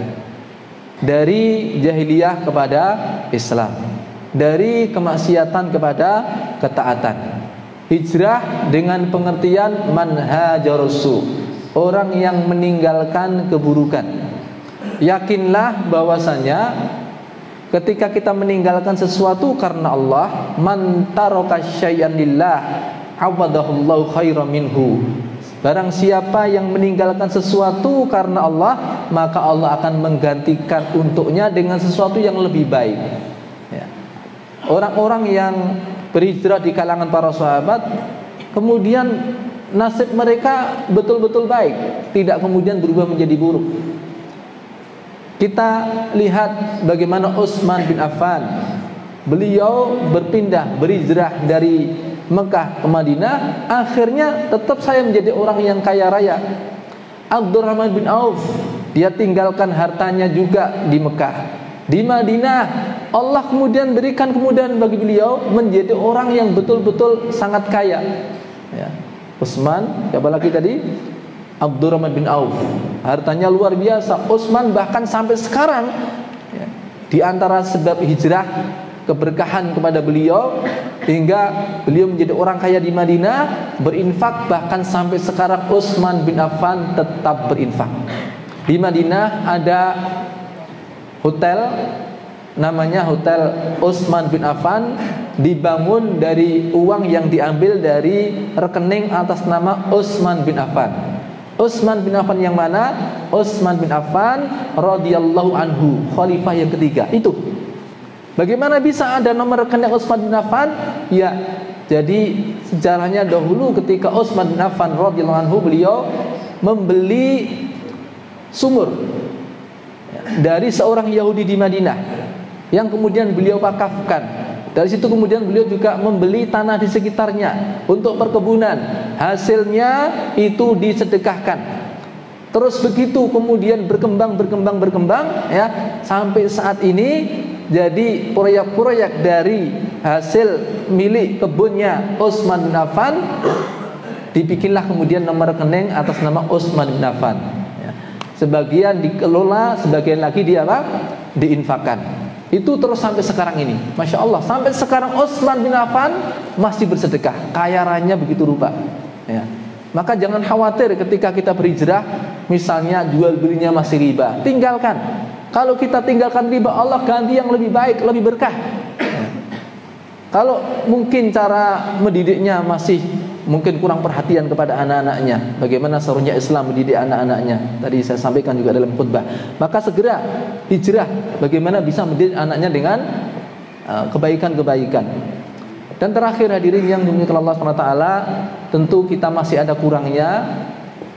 dari jahiliyah kepada Islam, dari kemaksiatan kepada ketaatan. Hijrah dengan pengertian manhajarusu, orang yang meninggalkan keburukan. Yakinlah bahwasanya ketika kita meninggalkan sesuatu karena Allah, man taraka syai'an lillah awadahullahu khairan minhu. Barang siapa yang meninggalkan sesuatu karena Allah, maka Allah akan menggantikan untuknya dengan sesuatu yang lebih baik. Ya. Orang-orang yang berhijrah di kalangan para sahabat, kemudian nasib mereka betul-betul baik, tidak kemudian berubah menjadi buruk. Kita lihat bagaimana Utsman bin Affan, beliau berpindah, berhijrah dari Mekah ke Madinah, akhirnya tetap saya menjadi orang yang kaya raya. Abdurrahman bin Auf, dia tinggalkan hartanya juga di Mekah. Di Madinah, Allah kemudian berikan kemudahan bagi beliau menjadi orang yang betul-betul sangat kaya. Ya. Utsman, siapa lagi tadi? Abdurrahman bin Auf, hartanya luar biasa. Utsman bahkan sampai sekarang, ya, di antara sebab hijrah keberkahan kepada beliau hingga beliau menjadi orang kaya di Madinah, berinfak. Bahkan sampai sekarang Utsman bin Affan tetap berinfak. Di Madinah ada hotel, namanya Hotel Utsman bin Affan, dibangun dari uang yang diambil dari rekening atas nama Utsman bin Affan. Utsman bin Affan yang mana? Utsman bin Affan radhiyallahu anhu, khalifah yang ketiga. Itu Bagaimana bisa ada nomor rekening Utsman bin Affan? Ya, jadi sejarahnya dahulu ketika Utsman bin Affan radhiyallahu anhu, beliau membeli sumur dari seorang Yahudi di Madinah yang kemudian beliau wakafkan. Dari situ kemudian beliau juga membeli tanah di sekitarnya untuk perkebunan. Hasilnya itu disedekahkan. Terus begitu kemudian berkembang ya, sampai saat ini jadi proyek-proyek dari hasil milik kebunnya Utsman bin Affan, dibikinlah kemudian nomor rekening atas nama Utsman bin Affan. Ya. Sebagian dikelola, sebagian lagi diinfakkan. Itu terus sampai sekarang ini. Masya Allah, sampai sekarang Utsman bin Affan masih bersedekah, kaya raya begitu rupa ya. Maka jangan khawatir ketika kita berhijrah, misalnya jual belinya masih riba, tinggalkan. Kalau kita tinggalkan riba, Allah ganti yang lebih baik, lebih berkah ya. Kalau mungkin cara mendidiknya masih mungkin kurang perhatian kepada anak-anaknya, bagaimana seharusnya Islam mendidik anak-anaknya, tadi saya sampaikan juga dalam khutbah, maka segera hijrah, bagaimana bisa mendidik anaknya dengan kebaikan-kebaikan. Dan terakhir hadirin yang dimuliakan Allah SWT, tentu kita masih ada kurangnya.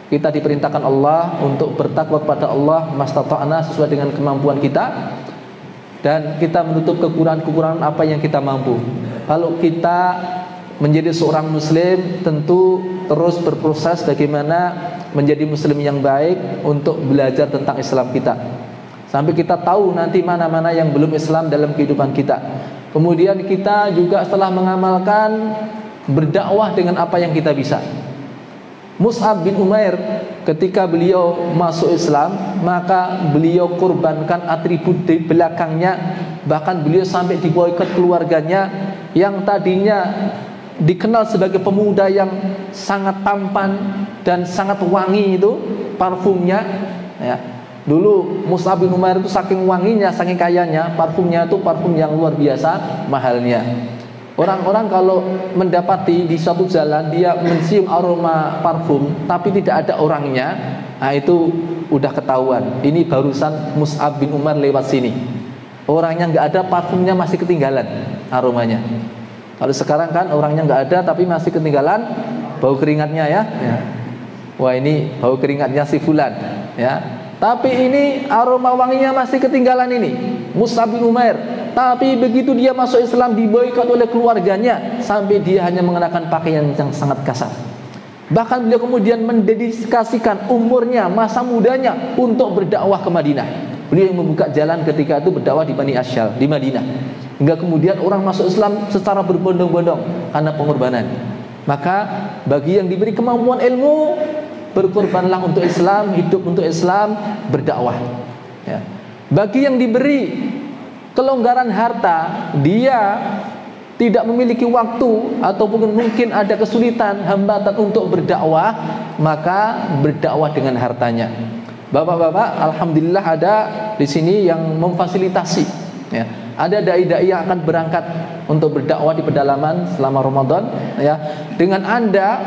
Kita diperintahkan Allah untuk bertakwa kepada Allah mastata'na, sesuai dengan kemampuan kita, dan kita menutup kekurangan-kekurangan apa yang kita mampu. Kalau kita menjadi seorang muslim, tentu terus berproses bagaimana menjadi muslim yang baik, untuk belajar tentang Islam kita sampai kita tahu nanti mana-mana yang belum Islam dalam kehidupan kita. Kemudian kita juga setelah mengamalkan, berdakwah dengan apa yang kita bisa. Mus'ab bin Umair ketika beliau masuk Islam, maka beliau kurbankan atribut di belakangnya, bahkan beliau sampai diboikot keluarganya yang tadinya dikenal sebagai pemuda yang sangat tampan dan sangat wangi, itu parfumnya ya. Dulu Mus'ab bin Umair itu saking wanginya, saking kayanya, parfumnya itu parfum yang luar biasa mahalnya. Orang-orang kalau mendapati di suatu jalan dia mencium aroma parfum tapi tidak ada orangnya, nah itu udah ketahuan, ini barusan Mus'ab bin Umair lewat sini. Orangnya nggak ada, parfumnya masih ketinggalan aromanya. Kalau sekarang kan orangnya nggak ada tapi masih ketinggalan bau keringatnya ya. Wah, ini bau keringatnya si fulan ya. Tapi ini aroma wanginya masih ketinggalan ini Mus'ab bin Umair. Tapi begitu dia masuk Islam, diboikot oleh keluarganya sampai dia hanya mengenakan pakaian yang sangat kasar. Bahkan beliau kemudian mendedikasikan umurnya, masa mudanya untuk berdakwah ke Madinah. Beliau yang membuka jalan ketika itu berdakwah di Bani Asyal, di Madinah. Hingga kemudian orang masuk Islam secara berbondong-bondong karena pengorbanan. Maka bagi yang diberi kemampuan ilmu, berkorbanlah untuk Islam, hidup untuk Islam, berdakwah ya. Bagi yang diberi kelonggaran harta, dia tidak memiliki waktu ataupun mungkin ada kesulitan, hambatan untuk berdakwah, maka berdakwah dengan hartanya. Bapak-bapak, alhamdulillah ada di sini yang memfasilitasi ya. Ada dai-dai yang akan berangkat untuk berdakwah di pedalaman selama Ramadan ya. Dengan Anda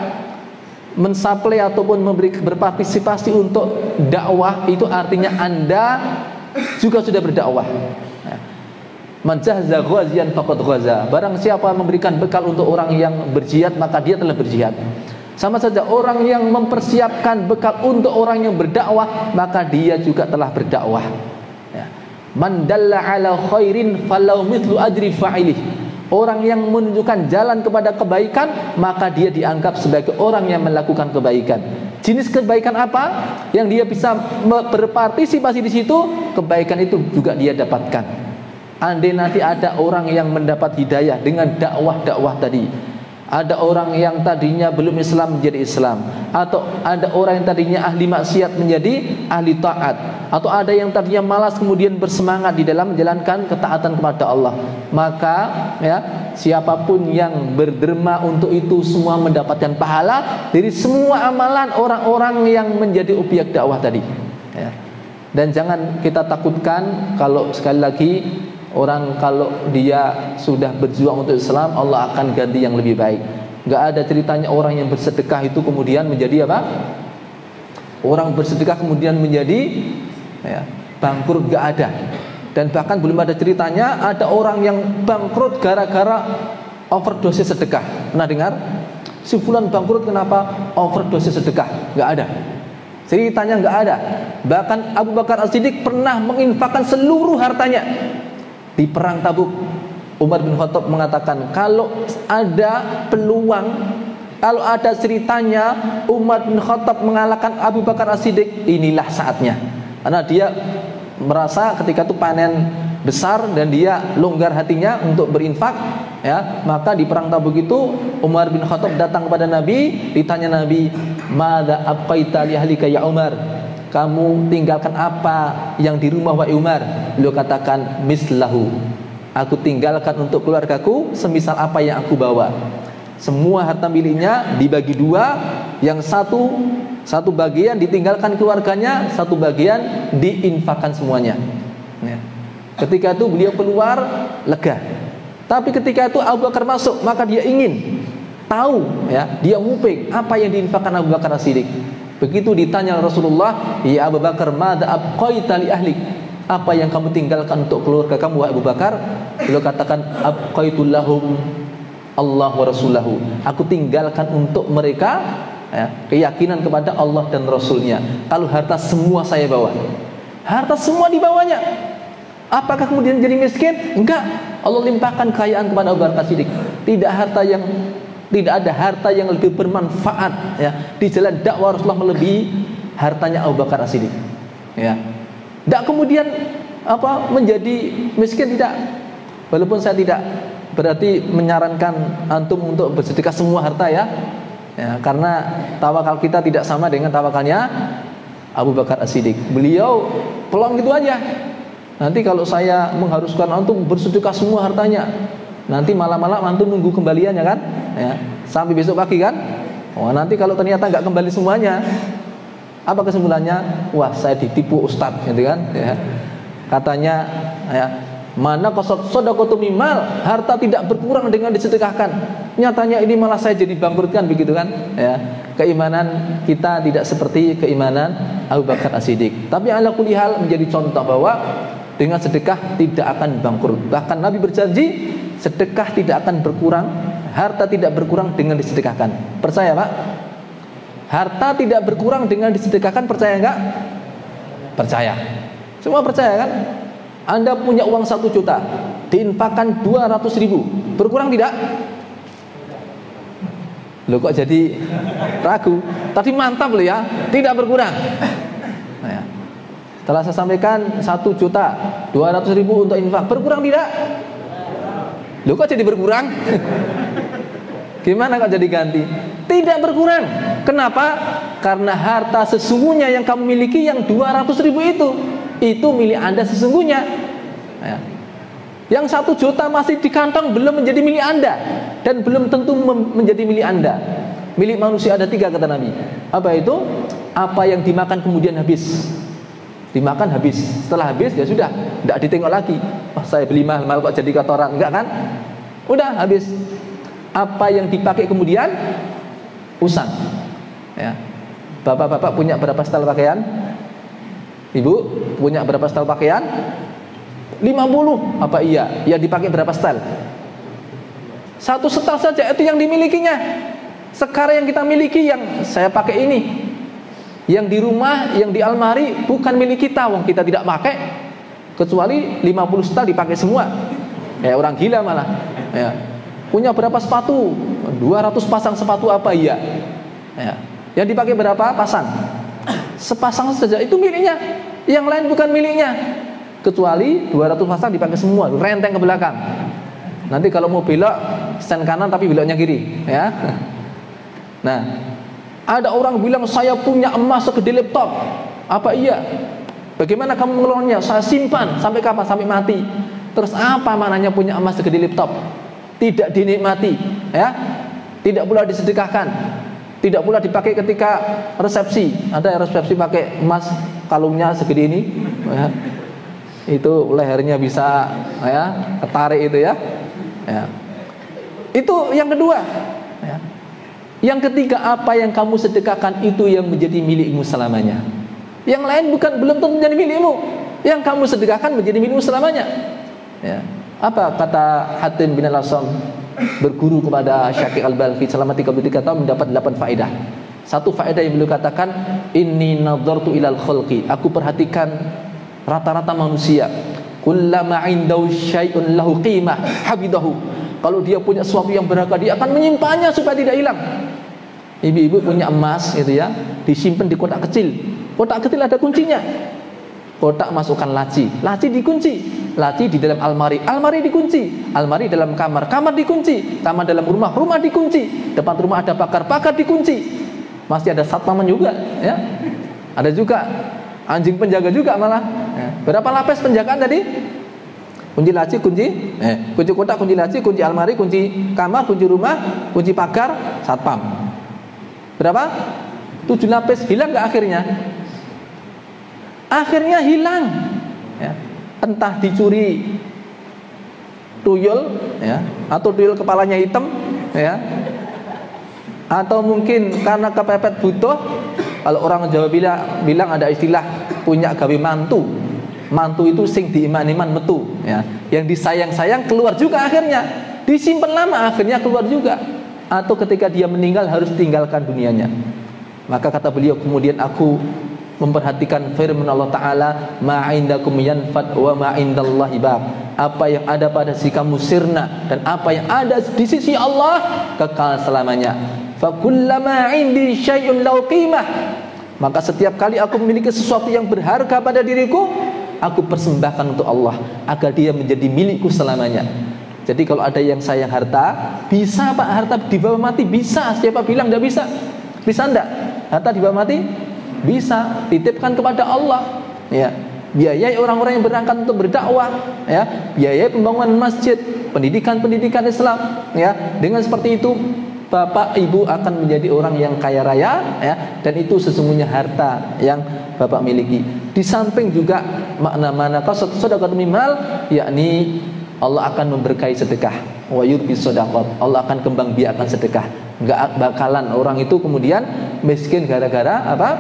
mensuplai ataupun berpartisipasi untuk dakwah, itu artinya Anda juga sudah berdakwah. Man jahza ghaziyan faqad ghaza. Barang siapa memberikan bekal untuk orang yang berjihad, maka dia telah berjihad. Sama saja orang yang mempersiapkan bekal untuk orang yang berdakwah, maka dia juga telah berdakwah ya. Man dalla ala khairin falau mithlu ajri fa'ilih. Orang yang menunjukkan jalan kepada kebaikan, maka dia dianggap sebagai orang yang melakukan kebaikan. Jenis kebaikan apa yang dia bisa berpartisipasi di situ, kebaikan itu juga dia dapatkan. Andai nanti ada orang yang mendapat hidayah dengan dakwah-dakwah tadi, ada orang yang tadinya belum Islam menjadi Islam, atau ada orang yang tadinya ahli maksiat menjadi ahli taat, atau ada yang tadinya malas kemudian bersemangat di dalam menjalankan ketaatan kepada Allah, maka ya, siapapun yang berderma untuk itu semua mendapatkan pahala dari semua amalan orang-orang yang menjadi objek dakwah tadi ya. Dan jangan kita takutkan kalau sekali lagi orang kalau dia sudah berjuang untuk Islam, Allah akan ganti yang lebih baik. Gak ada ceritanya orang yang bersedekah itu kemudian menjadi apa? Orang bersedekah kemudian menjadi ya, bangkrut, gak ada. Dan bahkan belum ada ceritanya ada orang yang bangkrut gara-gara overdose sedekah. Pernah dengar? Si fulan bangkrut kenapa? Overdose sedekah. Nggak ada. Ceritanya nggak ada. Bahkan Abu Bakar As-Siddiq pernah menginfakkan seluruh hartanya di perang Tabuk. Umar bin Khattab mengatakan, kalau ada peluang, kalau ada ceritanya Umar bin Khattab mengalahkan Abu Bakar As-Siddiq, inilah saatnya. Karena dia merasa ketika itu panen besar dan dia longgar hatinya untuk berinfak, ya. Maka di perang Tabuk itu Umar bin Khattab datang kepada Nabi, ditanya Nabi, "Madza abqaita li ahlika ya Umar?" Kamu tinggalkan apa yang di rumah wahai Umar? Beliau katakan, "Mislahu." Aku tinggalkan untuk keluargaku semisal apa yang aku bawa. Semua harta miliknya dibagi dua, yang satu bagian ditinggalkan keluarganya, satu bagian diinfakkan semuanya. Ya. Ketika itu beliau keluar lega. Tapi ketika itu Abu Bakar masuk, maka dia ingin tahu, ya, dia nguping apa yang diinfakkan Abu Bakar As-Siddiq. Begitu ditanya Rasulullah, "Ya Abu Bakar, madza abqaita li ahlik?" Apa yang kamu tinggalkan untuk keluarga kamu wahai Abu Bakar? Beliau katakan, "Abqaitu lahum Allah wa rasulahu." Aku tinggalkan untuk mereka, ya, keyakinan kepada Allah dan Rasulnya. Kalau harta semua saya bawa, harta semua dibawanya. Apakah kemudian jadi miskin? Enggak. Allah limpahkan kekayaan kepada Abu Bakar Siddiq. Tidak ada harta yang lebih bermanfaat, ya, di jalan dakwah Rasulullah melebihi hartanya Abu Bakar Siddiq. Ya. Tidak kemudian menjadi miskin, tidak. Walaupun saya tidak berarti menyarankan antum untuk bersedekah semua harta, ya. Ya, karena tawakal kita tidak sama dengan tawakalnya Abu Bakar As-Siddiq. Beliau pelong gitu aja. Nanti kalau saya mengharuskan antum bersedekah semua hartanya, nanti malam-malam antum nunggu kembaliannya kan, ya, sampai besok pagi kan. Oh, nanti kalau ternyata nggak kembali semuanya, apa kesimpulannya? Wah, saya ditipu Ustadz, gitu kan, ya. Katanya, ya, mana qasad shadaqatu mimal, harta tidak berkurang dengan disedekahkan. Nyatanya ini malah saya jadi bangkrutkan, begitu kan, ya. Keimanan kita tidak seperti keimanan Abu Bakar As-Siddiq. Tapi ala kulli hal menjadi contoh bahwa dengan sedekah tidak akan bangkrut. Bahkan Nabi berjanji sedekah tidak akan berkurang, harta tidak berkurang dengan disedekahkan. Percaya, Pak? Harta tidak berkurang dengan disedekahkan, percaya enggak? Percaya. Semua percaya kan? Anda punya uang 1 juta, diinfakkan 200.000, berkurang tidak? Loh, kok jadi ragu? Tadi mantap loh, ya, tidak berkurang. Nah, ya. Setelah saya sampaikan 1 juta 200.000 untuk infak, berkurang tidak? Loh, kok jadi berkurang? Gimana kok jadi ganti? Tidak berkurang. Kenapa? Karena harta sesungguhnya yang kamu miliki yang 200.000 itu milik Anda sesungguhnya. Ya. Yang 1 juta masih di kantong belum menjadi milik Anda, dan belum tentu menjadi milik Anda. Milik manusia ada 3 kata Nabi. Apa itu? Apa yang dimakan kemudian habis. Dimakan habis. Setelah habis ya sudah, tidak ditengok lagi. Wah, saya beli mahal kok jadi kotoran. Enggak kan? Udah habis. Apa yang dipakai kemudian usang. Ya. Bapak-bapak punya berapa setel pakaian? Ibu punya berapa setel pakaian? 50. Apa iya? Yang dipakai berapa setel? 1 setel saja itu yang dimilikinya. Sekarang yang kita miliki, yang saya pakai ini, yang di rumah, yang di almari, bukan milik kita. Wong kita tidak pakai, kecuali 50 setel dipakai semua. Ya, orang gila malah. Ya. Punya berapa sepatu? 200 pasang sepatu, apa iya? Ya. Yang dipakai berapa pasang? Sepasang saja, itu miliknya. Yang lain bukan miliknya. Kecuali 200 pasang dipakai semua, renteng ke belakang. Nanti kalau mau belok, stand kanan tapi beloknya kiri, ya. Nah, ada orang bilang saya punya emas segede laptop. Apa iya? Bagaimana kamu mengelolanya? Saya simpan sampai kapan? Sampai mati. Terus apa mananya punya emas segede laptop? Tidak dinikmati, ya. Tidak pula disedekahkan. Tidak pula dipakai ketika resepsi. Ada yang resepsi pakai emas kalungnya segede ini, ya. Itu lehernya bisa, ya, ketarik itu, ya. Ya. Itu yang kedua, ya. Yang ketiga, apa yang kamu sedekahkan itu yang menjadi milikmu selamanya. Yang lain belum tentu menjadi milikmu. Yang kamu sedekahkan menjadi milikmu selamanya. Ya. Apa kata Hatim bin Al-Asam berguru kepada Syakir Al-Balkhi selama 33 tahun mendapat 8 faedah. Satu faedah yang beliau katakan, inni nadartu ilal khalqi, aku perhatikan rata-rata manusia, kullama indahu syai'un lahu qimah habidahu, kalau dia punya sesuatu yang berharga dia akan menyimpannya supaya tidak hilang. Ibu-ibu punya emas gitu ya, disimpan di kotak kecil. Kotak kecil ada kuncinya. Kotak masukkan laci, laci dikunci, laci di dalam almari, almari dikunci, almari dalam kamar, kamar dikunci, kamar dalam rumah, rumah dikunci, depan rumah ada pagar, pagar dikunci. Masih ada satpam juga, ya. Ada juga anjing penjaga juga malah. Ya. Berapa lapis penjagaan tadi? Kunci laci, kunci kotak, kunci laci, kunci almari, kunci kamar, kunci rumah, kunci pagar, satpam. Berapa? 7 lapis. Hilang nggak akhirnya? Akhirnya hilang, ya. Entah dicuri tuyul, ya, atau tuyul kepalanya hitam, ya, atau mungkin karena kepepet butuh. Kalau orang Jawa bilang ada istilah punya gawe mantu. Mantu itu sing diiman-iman metu, ya. Yang disayang-sayang keluar juga akhirnya. Disimpan lama akhirnya keluar juga. Atau ketika dia meninggal harus tinggalkan dunianya. Maka kata beliau, kemudian aku memperhatikan firman Allah Ta'ala, ma'indakum yanfad wa ma'indallahi baq. Apa yang ada pada sisi kamu sirna, dan apa yang ada di sisi Allah kekal selamanya. Fa kullama 'indi syai'un lahu qimah, maka setiap kali aku memiliki sesuatu yang berharga pada diriku, aku persembahkan untuk Allah agar dia menjadi milikku selamanya. Jadi kalau ada yang sayang harta, bisa Pak, harta dibawa mati bisa. Siapa bilang tidak bisa? Bisa enggak? Harta dibawa mati? Bisa, titipkan kepada Allah, ya. Biayai orang-orang yang berangkat untuk berdakwah, ya. Biayai pembangunan masjid, pendidikan Islam, ya. Dengan seperti itu Bapak Ibu akan menjadi orang yang kaya raya, ya. Dan itu sesungguhnya harta yang Bapak miliki. Di samping juga makna sedekah minimal, yakni Allah akan memberkahi sedekah. Wa yurbi shadaqat, Allah akan kembang biakkan sedekah. Enggak bakalan orang itu kemudian miskin gara-gara apa?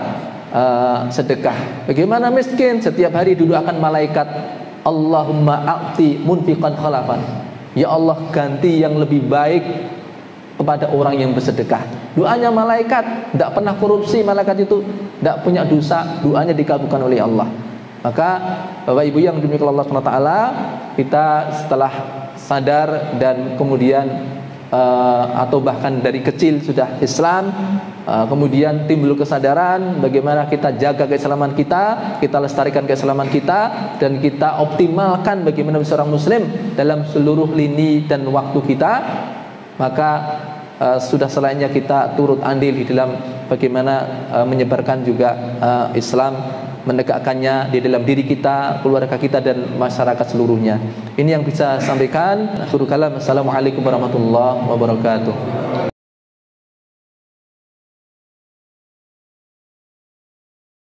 Sedekah. Bagaimana miskin? Setiap hari dulu akan malaikat, Allahumma a'ti munfiqan khalafan. Ya Allah, ganti yang lebih baik kepada orang yang bersedekah. Doanya malaikat, tidak pernah korupsi malaikat itu, tidak punya dosa, doanya dikabulkan oleh Allah. Maka Bapak Ibu yang dimuliakan Allah SWT, kita setelah sadar dan kemudian atau bahkan dari kecil sudah Islam, kemudian timbul kesadaran bagaimana kita jaga keislaman kita lestarikan keislaman kita, dan kita optimalkan bagaimana seorang muslim dalam seluruh lini dan waktu kita. Maka sudah selainnya kita turut andil di dalam bagaimana menyebarkan juga Islam, menegakkannya di dalam diri kita, keluarga kita, dan masyarakat seluruhnya. Ini yang bisa sampaikan. Akhirul kalam. Assalamualaikum warahmatullahi wabarakatuh.